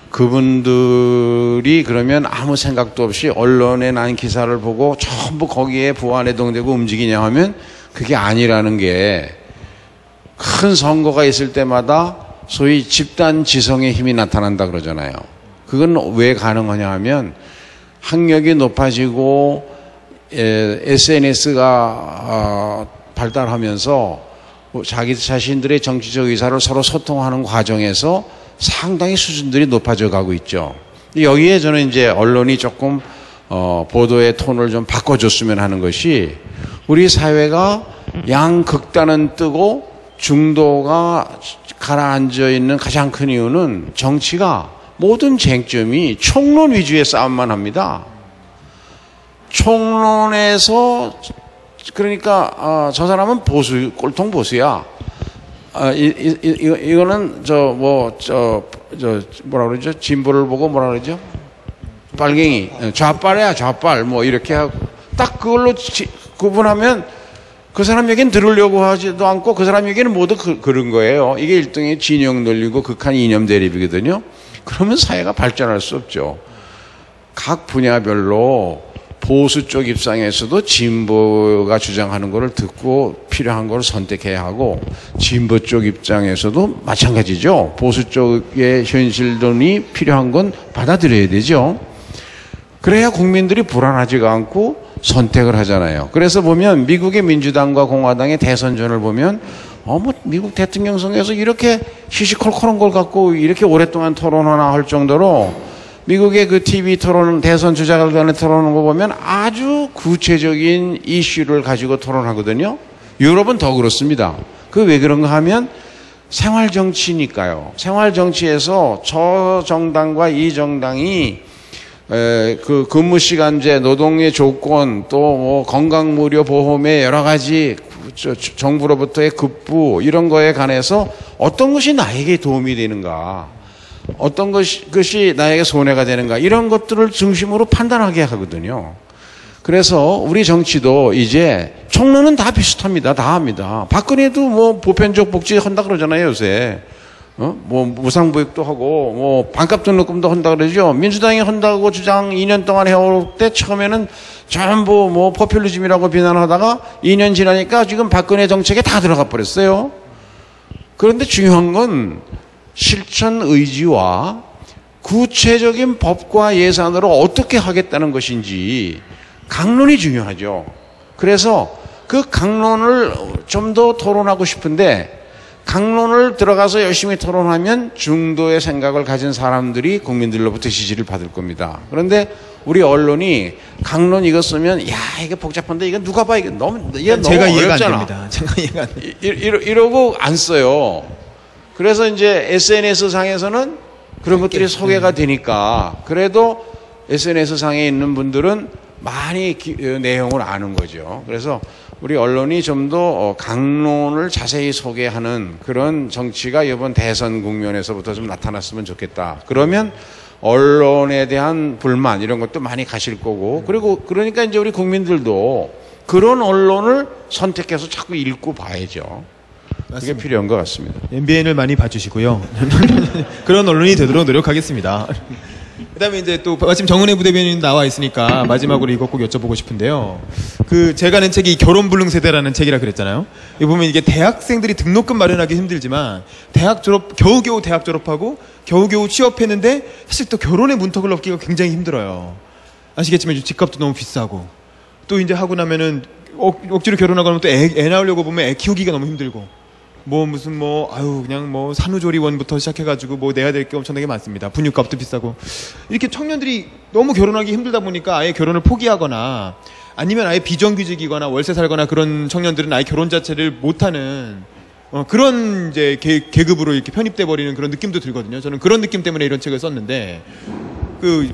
그분들이 그러면 아무 생각도 없이 언론에 난 기사를 보고 전부 거기에 부안해동되고 움직이냐 하면 그게 아니라는 게 큰 선거가 있을 때마다 소위 집단 지성의 힘이 나타난다 그러잖아요. 그건 왜 가능하냐 하면 학력이 높아지고 SNS가 발달하면서 자기 자신들의 정치적 의사를 서로 소통하는 과정에서 상당히 수준들이 높아져 가고 있죠. 여기에 저는 이제 언론이 조금 보도의 톤을 좀 바꿔줬으면 하는 것이 우리 사회가 양극단은 뜨고 중도가 가라앉아 있는 가장 큰 이유는 정치가 모든 쟁점이 총론 위주의 싸움만 합니다. 총론에서 그러니까 저 사람은 보수, 꼴통 보수야. 이거는 뭐라 그러죠? 진보를 보고 뭐라 그러죠? 빨갱이, 좌빨이야, 좌빨, 뭐 이렇게 하고 딱 그걸로 구분하면 그 사람 얘기는 들으려고 하지도 않고 그 사람 얘기는 모두 그런 거예요. 이게 일종의 진영 논리고 극한 이념 대립이거든요. 그러면 사회가 발전할 수 없죠. 각 분야별로 보수 쪽 입장에서도 진보가 주장하는 것을 듣고 필요한 걸 선택해야 하고, 진보 쪽 입장에서도 마찬가지죠. 보수 쪽의 현실론이 필요한 건 받아들여야 되죠. 그래야 국민들이 불안하지가 않고 선택을 하잖아요. 그래서 보면 미국의 민주당과 공화당의 대선전을 보면 뭐 미국 대통령 선거에서 이렇게 시시콜콜한 걸 갖고 이렇게 오랫동안 토론하나 할 정도로 미국의 그 TV 토론, 대선 주자들 간의 토론하는 거 보면 아주 구체적인 이슈를 가지고 토론하거든요. 유럽은 더 그렇습니다. 그 왜 그런가 하면 생활 정치니까요. 생활 정치에서 저 정당과 이 정당이 그 근무 시간제, 노동의 조건, 또 뭐 건강 무료 보험의 여러 가지 정부로부터의 급부 이런 거에 관해서 어떤 것이 나에게 도움이 되는가, 어떤 것이 나에게 손해가 되는가, 이런 것들을 중심으로 판단하게 하거든요. 그래서 우리 정치도 이제 총론은 다 비슷합니다. 다 합니다. 박근혜도 뭐 보편적 복지 한다 그러잖아요, 요새. 뭐 무상보육도 하고 뭐 반값 등록금도 한다 그러죠. 민주당이 한다고 주장 2년 동안 해올 때 처음에는 전부 뭐 포퓰리즘이라고 비난하다가 2년 지나니까 지금 박근혜 정책에 다 들어가 버렸어요. 그런데 중요한 건 실천 의지와 구체적인 법과 예산으로 어떻게 하겠다는 것인지 강론이 중요하죠. 그래서 그 강론을 좀 더 토론하고 싶은데, 강론을 들어가서 열심히 토론하면 중도의 생각을 가진 사람들이 국민들로부터 지지를 받을 겁니다. 그런데 우리 언론이 강론 이거 쓰면 야 이게 복잡한데 이거 누가 봐, 이게 너무 제가 이해가 어렵잖아. 안 됩니다. 제가 이해가 안 됩니다. 이러고 안 써요. 그래서 이제 SNS 상에서는 그런 것들이 소개가 되니까 그래도 SNS 상에 있는 분들은 많이 내용을 아는 거죠. 그래서 우리 언론이 좀 더 강론을 자세히 소개하는 그런 정치가 이번 대선 국면에서부터 좀 나타났으면 좋겠다. 그러면 언론에 대한 불만 이런 것도 많이 가실 거고, 그리고 그러니까 이제 우리 국민들도 그런 언론을 선택해서 자꾸 읽고 봐야죠. 그게 필요한 것 같습니다. MBN을 많이 봐주시고요. 그런 언론이 되도록 노력하겠습니다. 그다음에 이제 또 마침 정은혜 부대변인 나와 있으니까 마지막으로 이것 꼭 여쭤보고 싶은데요. 제가 낸 책이 결혼불능 세대라는 책이라 그랬잖아요. 여기 보면 이게 대학생들이 등록금 마련하기 힘들지만 겨우겨우 대학 졸업하고 겨우겨우 취업했는데 사실 또 결혼의 문턱을 넘기가 굉장히 힘들어요. 아시겠지만 집값도 너무 비싸고, 또 이제 하고 나면은 억지로 결혼하고 나면 또 애 낳으려고 보면 애 키우기가 너무 힘들고, 그냥 산후조리원부터 시작해가지고 내야 될 게 엄청나게 많습니다. 분유값도 비싸고. 이렇게 청년들이 너무 결혼하기 힘들다 보니까 아예 결혼을 포기하거나 아니면 아예 비정규직이거나 월세 살거나 그런 청년들은 아예 결혼 자체를 못하는 그런 이제 계급으로 이렇게 편입돼 버리는 그런 느낌도 들거든요. 저는 그런 느낌 때문에 이런 책을 썼는데,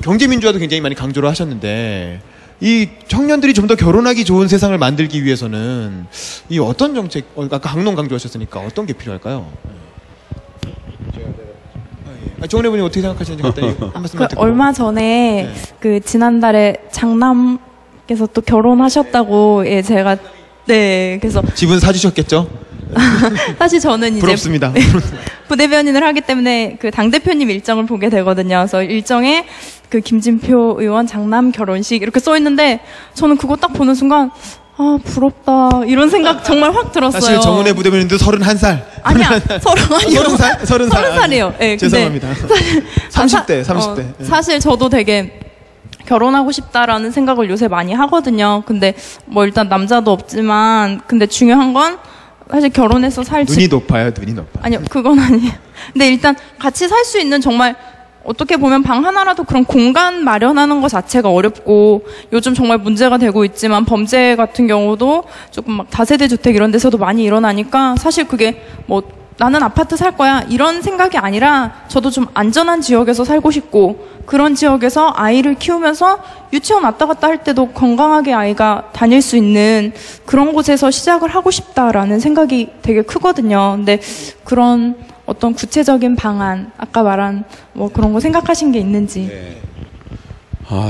경제민주화도 굉장히 많이 강조를 하셨는데, 이 청년들이 좀 더 결혼하기 좋은 세상을 만들기 위해서는 이 어떤 정책, 아까 강론 강조하셨으니까 어떤 게 필요할까요? 정은혜 분이 어떻게 생각하시는지 간단히 한 말씀만 듣고. 얼마 전에 지난달에 장남께서 또 결혼하셨다고 제가 그래서 집은 사주셨겠죠? 사실 저는 이제 부럽습니다. 부대변인을 하기 때문에 당대표님 일정을 보게 되거든요. 그래서 일정에 김진표 의원 장남 결혼식 이렇게 써 있는데, 저는 그거 딱 보는 순간 부럽다 이런 생각 정말 확 들었어요. 사실 정은혜 부대변인도 31살. 아니야, 30살이에요. 네, 죄송합니다. 30대. 사실 저도 되게 결혼하고 싶다라는 생각을 요새 많이 하거든요. 근데 일단 남자도 없지만, 근데 중요한 건 사실 결혼해서 눈이 높아요, 눈이 높아. 아니요, 그건 아니에요. 근데 일단 같이 살 수 있는, 정말 어떻게 보면 방 하나라도 그런 공간 마련하는 것 자체가 어렵고, 요즘 정말 문제가 되고 있지만 범죄 같은 경우도 조금 다세대 주택 이런 데서도 많이 일어나니까, 사실 그게 나는 아파트 살 거야 이런 생각이 아니라 저도 좀 안전한 지역에서 살고 싶고 그런 지역에서 아이를 키우면서 유치원 왔다 갔다 할 때도 건강하게 아이가 다닐 수 있는 그런 곳에서 시작을 하고 싶다라는 생각이 되게 크거든요. 근데 그런 어떤 구체적인 방안, 아까 말한 뭐 그런 거 생각하신 게 있는지. 네.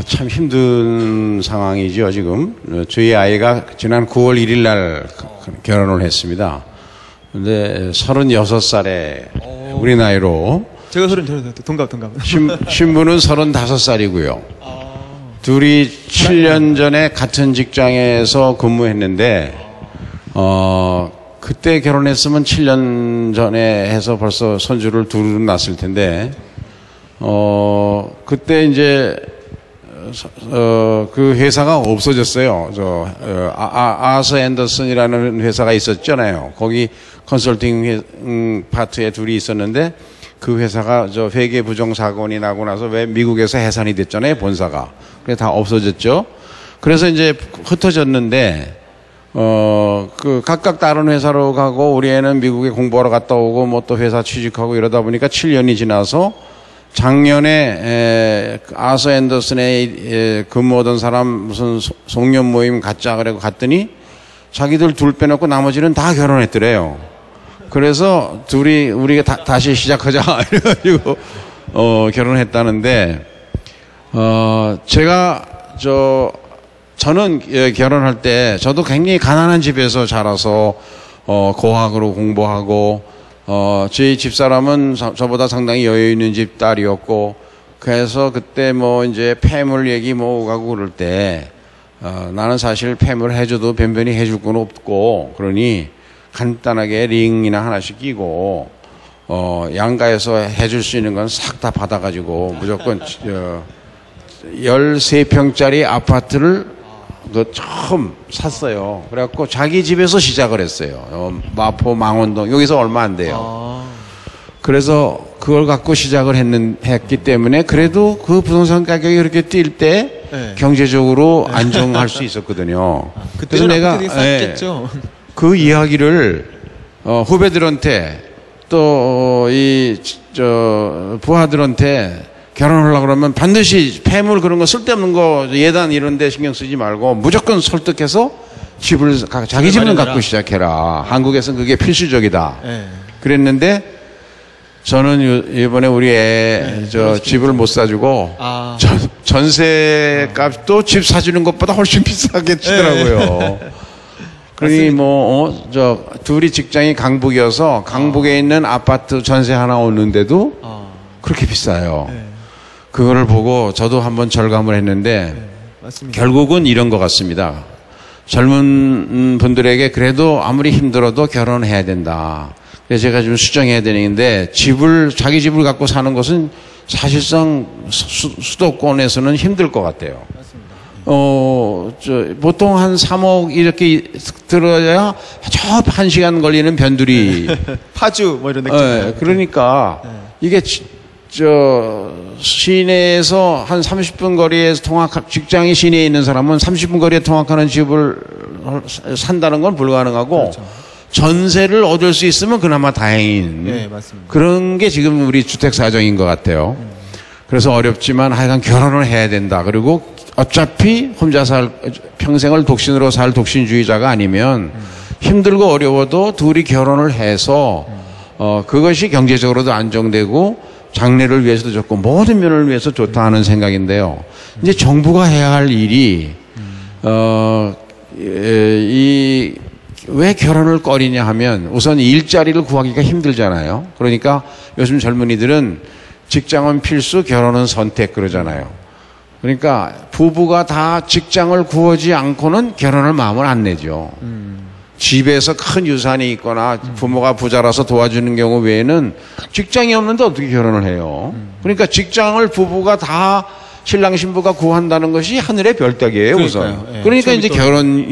참 힘든 상황이죠, 지금. 저희 아이가 지난 9월 1일 날 결혼을 했습니다. 근데 36살에 우리 나이로. 제가 동갑. 신부는 35살이고요. 둘이 7년 전에 같은 직장에서 근무했는데, 그때 결혼했으면 7년 전에 해서 벌써 손주를 둘 낳았을 텐데, 그때 이제, 그 회사가 없어졌어요. 아서 앤더슨이라는 회사가 있었잖아요. 거기 컨설팅 파트에 둘이 있었는데 그 회사가 회계 부정 사건이 나고 나서 왜 미국에서 해산이 됐잖아요. 본사가. 그래서 다 없어졌죠. 그래서 이제 흩어졌는데 그 각각 다른 회사로 가고 우리 애는 미국에 공부하러 갔다 오고 뭐 또 회사 취직하고 이러다 보니까 7년이 지나서 작년에 아서 앤더슨에 근무하던 사람 무슨 송년 모임 갖자 그래고 갔더니 자기들 둘 빼놓고 나머지는 다 결혼했더래요. 그래서 둘이 우리가 다시 시작하자 이래가지고 결혼했다는데 제가 저는 결혼할 때 저도 굉장히 가난한 집에서 자라서 고학으로 공부하고 저희 집사람은 저보다 상당히 여유 있는 집 딸이었고, 그래서 그때 뭐 이제 폐물 얘기 뭐 오가고 그럴 때, 나는 사실 폐물 해줘도 변변히 해줄 건 없고, 그러니 간단하게 링이나 하나씩 끼고, 양가에서 해줄 수 있는 건 싹 다 받아가지고, 무조건, 13평짜리 아파트를 처음 샀어요. 그래갖고 자기 집에서 시작을 했어요. 마포 망원동 여기서 얼마 안 돼요. 그래서 그걸 갖고 시작을 했기 때문에 그래도 그 부동산 가격이 그렇게 뛸 때 네. 경제적으로 안정할 수 있었거든요. 그래서 내가 그 이야기를 후배들한테 또 부하들한테 결혼하려고 그러면 반드시 폐물 그런 거 쓸데없는 거 예단 이런 데 신경 쓰지 말고 무조건 설득해서 자기 집을 갖고 시작해라. 한국에서는 그게 필수적이다. 네. 그랬는데 저는 이번에 우리 애 집을 못 사주고 전세 값도 집 사주는 것보다 훨씬 비싸게 치더라고요. 그러니 둘이 직장이 강북이어서 강북에 있는 아파트 전세 하나 오는데도 그렇게 비싸요. 네. 그거를 보고 저도 한번 절감을 했는데 결국은 이런 것 같습니다. 젊은 분들에게 그래도 아무리 힘들어도 결혼해야 된다. 그래서 제가 좀 수정해야 되는데 자기 집을 갖고 사는 것은 사실상 수도권에서는 힘들 것 같아요. 보통 한 3억 이렇게 들어야 저 1시간 걸리는 변두리. 파주 뭐 이런 데. 그러니까 이게 시내에서 한 30분 거리에서 직장이 시내에 있는 사람은 30분 거리에 통학하는 집을 산다는 건 불가능하고 그렇죠. 전세를 얻을 수 있으면 그나마 다행인 네, 맞습니다. 그런 게 지금 우리 주택 사정인 것 같아요. 그래서 어렵지만 하여간 결혼을 해야 된다. 그리고 어차피 혼자 평생을 독신으로 살 독신주의자가 아니면 힘들고 어려워도 둘이 결혼을 해서 그것이 경제적으로도 안정되고 장래를 위해서도 좋고 모든 면을 위해서 좋다 하는 생각인데요. 이제 정부가 해야 할 일이 왜 결혼을 꺼리냐 하면 우선 일자리를 구하기가 힘들잖아요. 그러니까 요즘 젊은이들은 직장은 필수, 결혼은 선택 그러잖아요. 그러니까 부부가 다 직장을 구하지 않고는 결혼을 마음을 안 내죠. 집에서 큰 유산이 있거나 부모가 부자라서 도와주는 경우 외에는 직장이 없는데 어떻게 결혼을 해요? 그러니까 직장을 부부가 다 신랑 신부가 구한다는 것이 하늘의 별따기예요, 우선. 예. 그러니까 이제 결혼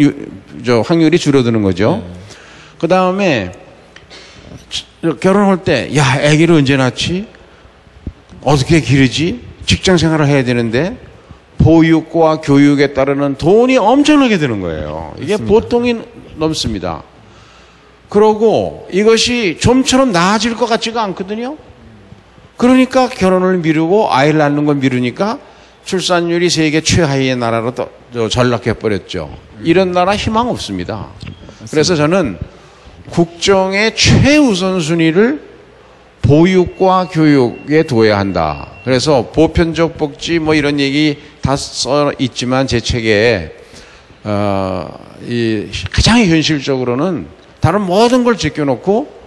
확률이 줄어드는 거죠. 그 다음에 결혼할 때, 야, 아기를 언제 낳지? 어떻게 기르지? 직장 생활을 해야 되는데 보육과 교육에 따르는 돈이 엄청나게 드는 거예요. 이게 맞습니다. 보통이 넘습니다. 그러고 이것이 좀처럼 나아질 것 같지가 않거든요. 그러니까 결혼을 미루고 아이를 낳는 걸 미루니까 출산율이 세계 최하위의 나라로 전락해 버렸죠. 이런 나라 희망 없습니다. 그래서 저는 국정의 최우선순위를 보육과 교육에 둬야 한다. 그래서 보편적 복지 뭐 이런 얘기 다 써 있지만 제 책에 가장 현실적으로는 다른 모든 걸 제껴놓고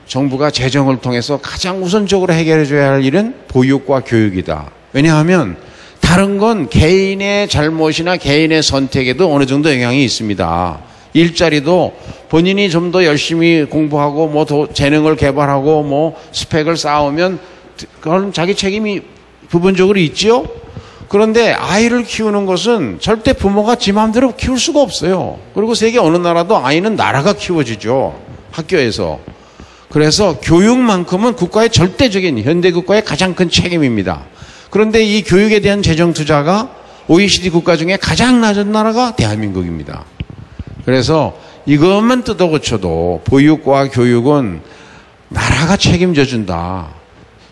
정부가 재정을 통해서 가장 우선적으로 해결해 줘야 할 일은 보육과 교육이다. 왜냐하면 다른 건 개인의 잘못이나 개인의 선택에도 어느 정도 영향이 있습니다. 일자리도 본인이 좀 더 열심히 공부하고 뭐 더 재능을 개발하고 뭐 스펙을 쌓으면 그건 자기 책임이 부분적으로 있지요. 그런데 아이를 키우는 것은 절대 부모가 지 마음대로 키울 수가 없어요. 그리고 세계 어느 나라도 아이는 나라가 키워지죠. 학교에서. 그래서 교육만큼은 국가의 절대적인 현대 국가의 가장 큰 책임입니다. 그런데 이 교육에 대한 재정 투자가 OECD 국가 중에 가장 낮은 나라가 대한민국입니다. 그래서 이것만 뜯어 고쳐도 보육과 교육은 나라가 책임져 준다.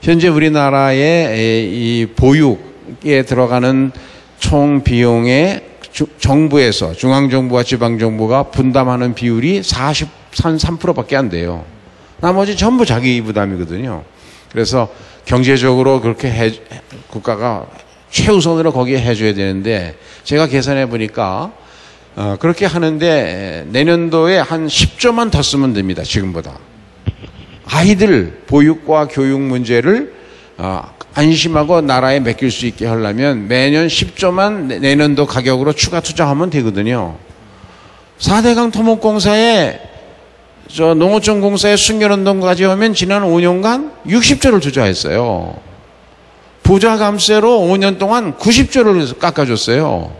현재 우리나라의 이 보육에 들어가는 총 비용의 정부에서 중앙정부와 지방정부가 분담하는 비율이 43%밖에 안 돼요. 나머지 전부 자기 부담이거든요. 그래서 경제적으로 그렇게 국가가 최우선으로 거기에 해줘야 되는데 제가 계산해 보니까 그렇게 하는데 내년도에 한 10조만 더 쓰면 됩니다. 지금보다. 아이들 보육과 교육 문제를 안심하고 나라에 맡길 수 있게 하려면 매년 10조만 내년도 가격으로 추가 투자하면 되거든요. 4대강 토목공사에 농어촌공사에 순결운동까지 하면 지난 5년간 60조를 투자했어요. 부자 감세로 5년 동안 90조를 깎아줬어요.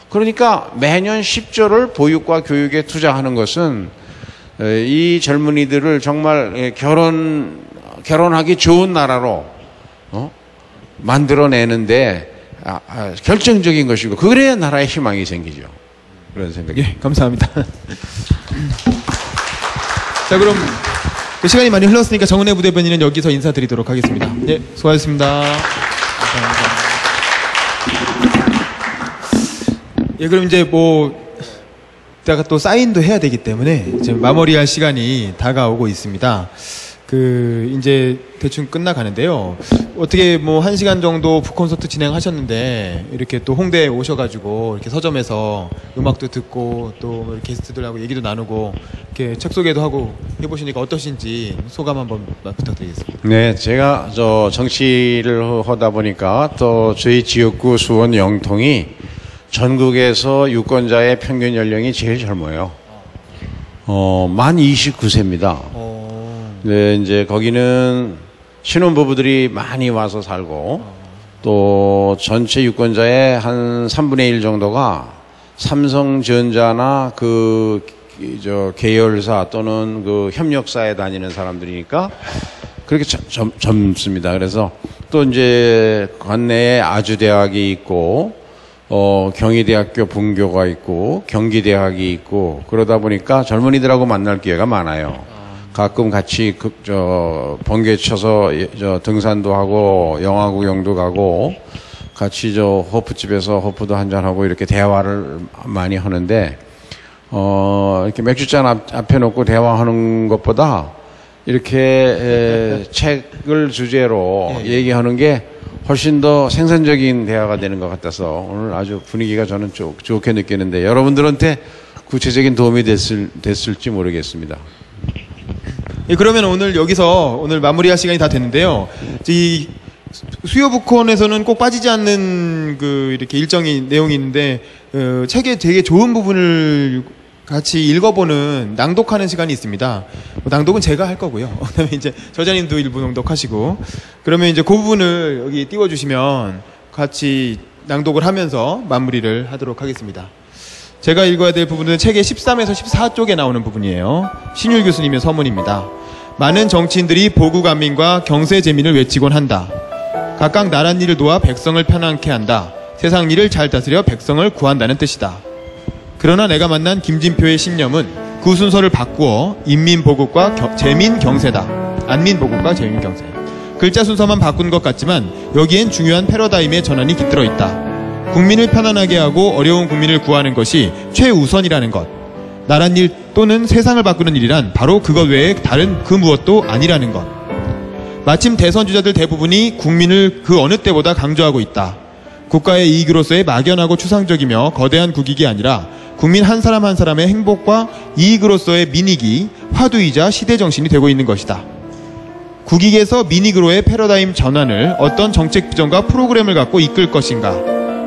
그러니까 매년 10조를 보육과 교육에 투자하는 것은 이 젊은이들을 정말 결혼하기 좋은 나라로 만들어내는데 결정적인 것이고 그래야 나라의 희망이 생기죠. 그런 생각이. 예, 감사합니다. 자, 그럼 시간이 많이 흘렀으니까 정은혜 부대변인은 여기서 인사드리도록 하겠습니다. 예, 수고하셨습니다. 감사합니다. 예, 그럼 이제 이따가 또 사인도 해야 되기 때문에 이제 마무리할 시간이 다가오고 있습니다. 이제 대충 끝나가는데요. 어떻게 1시간 정도 북콘서트 진행하셨는데, 이렇게 또 홍대에 오셔가지고, 이렇게 서점에서 음악도 듣고, 또 게스트들하고 얘기도 나누고, 이렇게 책 소개도 하고 해보시니까 어떠신지 소감 한번 부탁드리겠습니다. 네, 제가 정치를 하다 보니까 또 저희 지역구 수원 영통이 전국에서 유권자의 평균 연령이 제일 젊어요. 만 29세입니다. 네, 이제 거기는 신혼부부들이 많이 와서 살고 또 전체 유권자의 한 3분의 1 정도가 삼성전자나 계열사 또는 협력사에 다니는 사람들이니까 그렇게 젊습니다. 그래서 또 이제 관내에 아주대학이 있고 경희대학교 분교가 있고 경기대학이 있고 그러다 보니까 젊은이들하고 만날 기회가 많아요. 가끔 같이 번개 쳐서 등산도 하고 영화 구경도 가고 같이 호프집에서 호프도 한잔하고 이렇게 대화를 많이 하는데 이렇게 맥주잔 앞에 놓고 대화하는 것보다 이렇게 책을 주제로 얘기하는 게 훨씬 더 생산적인 대화가 되는 것 같아서 오늘 아주 분위기가 저는 좋게 느끼는데 여러분들한테 구체적인 도움이 됐을지 모르겠습니다. 예, 그러면 오늘 마무리할 시간이 다 됐는데요. 이 수요북콘에서는 꼭 빠지지 않는 이렇게 내용이 있는데, 책의 되게 좋은 부분을 같이 읽어보는 낭독하는 시간이 있습니다. 낭독은 제가 할 거고요. 그다음에 이제 저자님도 일부 낭독하시고, 그러면 이제 그 부분을 여기 띄워주시면 같이 낭독을 하면서 마무리를 하도록 하겠습니다. 제가 읽어야 될 부분은 책의 13에서 14쪽에 나오는 부분이에요. 신율 교수님의 서문입니다. 많은 정치인들이 보국안민과 경세재민을 외치곤 한다. 각각 나란 일을 도와 백성을 편안케 한다. 세상 일을 잘 다스려 백성을 구한다는 뜻이다. 그러나 내가 만난 김진표의 신념은 그 순서를 바꾸어 인민보국과 재민경세다. 안민보국과 재민경세. 글자 순서만 바꾼 것 같지만 여기엔 중요한 패러다임의 전환이 깃들어 있다. 국민을 편안하게 하고 어려운 국민을 구하는 것이 최우선이라는 것. 나란 일 또는 세상을 바꾸는 일이란 바로 그것 외에 다른 그 무엇도 아니라는 것. 마침 대선 주자들 대부분이 국민을 그 어느 때보다 강조하고 있다. 국가의 이익으로서의 막연하고 추상적이며 거대한 국익이 아니라 국민 한 사람 한 사람의 행복과 이익으로서의 민익이 화두이자 시대정신이 되고 있는 것이다. 국익에서 민익으로의 패러다임 전환을 어떤 정책 비전과 프로그램을 갖고 이끌 것인가?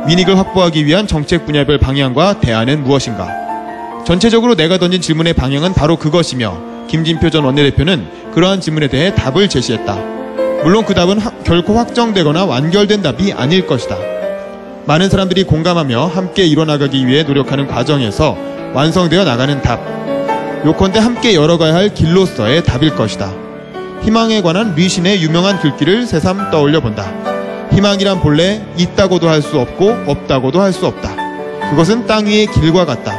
민익을 확보하기 위한 정책 분야별 방향과 대안은 무엇인가? 전체적으로 내가 던진 질문의 방향은 바로 그것이며 김진표 전 원내대표는 그러한 질문에 대해 답을 제시했다. 물론 그 답은 결코 확정되거나 완결된 답이 아닐 것이다. 많은 사람들이 공감하며 함께 이뤄나가기 위해 노력하는 과정에서 완성되어 나가는 답. 요컨대 함께 열어가야 할 길로서의 답일 것이다. 희망에 관한 류신의 유명한 글귀를 새삼 떠올려 본다. 희망이란 본래 있다고도 할 수 없고 없다고도 할 수 없다. 그것은 땅 위의 길과 같다.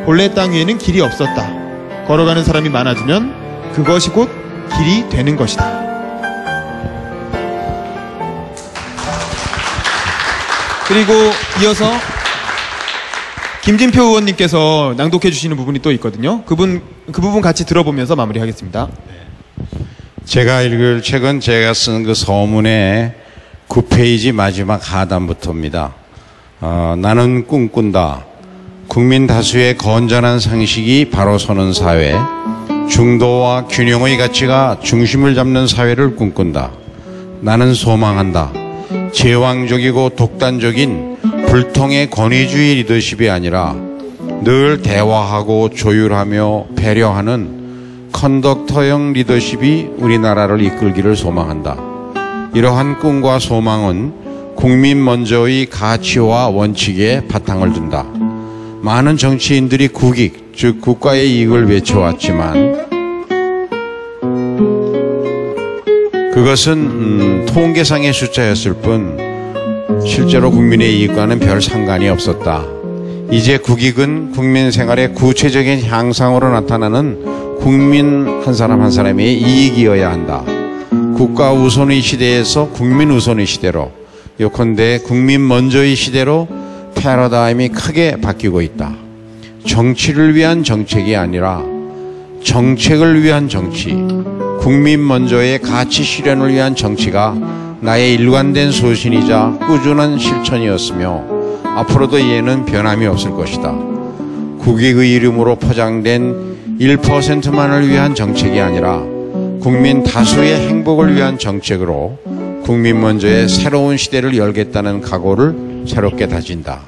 본래 땅 위에는 길이 없었다. 걸어가는 사람이 많아지면 그것이 곧 길이 되는 것이다. 그리고 이어서 김진표 의원님께서 낭독해 주시는 부분이 또 있거든요. 그 부분 같이 들어보면서 마무리하겠습니다. 제가 읽을 책은 제가 쓴 그 서문의 9페이지 마지막 하단부터입니다. 나는 꿈꾼다. 국민 다수의 건전한 상식이 바로 서는 사회, 중도와 균형의 가치가 중심을 잡는 사회를 꿈꾼다. 나는 소망한다. 제왕적이고 독단적인 불통의 권위주의 리더십이 아니라 늘 대화하고 조율하며 배려하는 컨덕터형 리더십이 우리나라를 이끌기를 소망한다. 이러한 꿈과 소망은 국민 먼저의 가치와 원칙에 바탕을 둔다. 많은 정치인들이 국익, 즉 국가의 이익을 외쳐왔지만 그것은 통계상의 숫자였을 뿐 실제로 국민의 이익과는 별 상관이 없었다. 이제 국익은 국민 생활의 구체적인 향상으로 나타나는 국민 한 사람 한 사람의 이익이어야 한다. 국가 우선의 시대에서 국민 우선의 시대로, 요컨대 국민 먼저의 시대로 패러다임이 크게 바뀌고 있다. 정치를 위한 정책이 아니라 정책을 위한 정치, 국민 먼저의 가치 실현을 위한 정치가 나의 일관된 소신이자 꾸준한 실천이었으며 앞으로도 이에는 변함이 없을 것이다. 국익의 이름으로 포장된 1%만을 위한 정책이 아니라 국민 다수의 행복을 위한 정책으로 국민 먼저의 새로운 시대를 열겠다는 각오를 새롭게 다진다.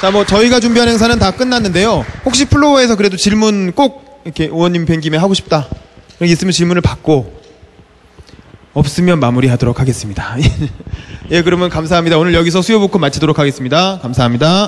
자, 저희가 준비한 행사는 다 끝났는데요. 혹시 플로어에서 그래도 질문 꼭 이렇게 의원님 뵌 김에 하고 싶다. 있으면 질문을 받고, 없으면 마무리하도록 하겠습니다. 예, 그러면 감사합니다. 오늘 여기서 수요 복권 마치도록 하겠습니다. 감사합니다.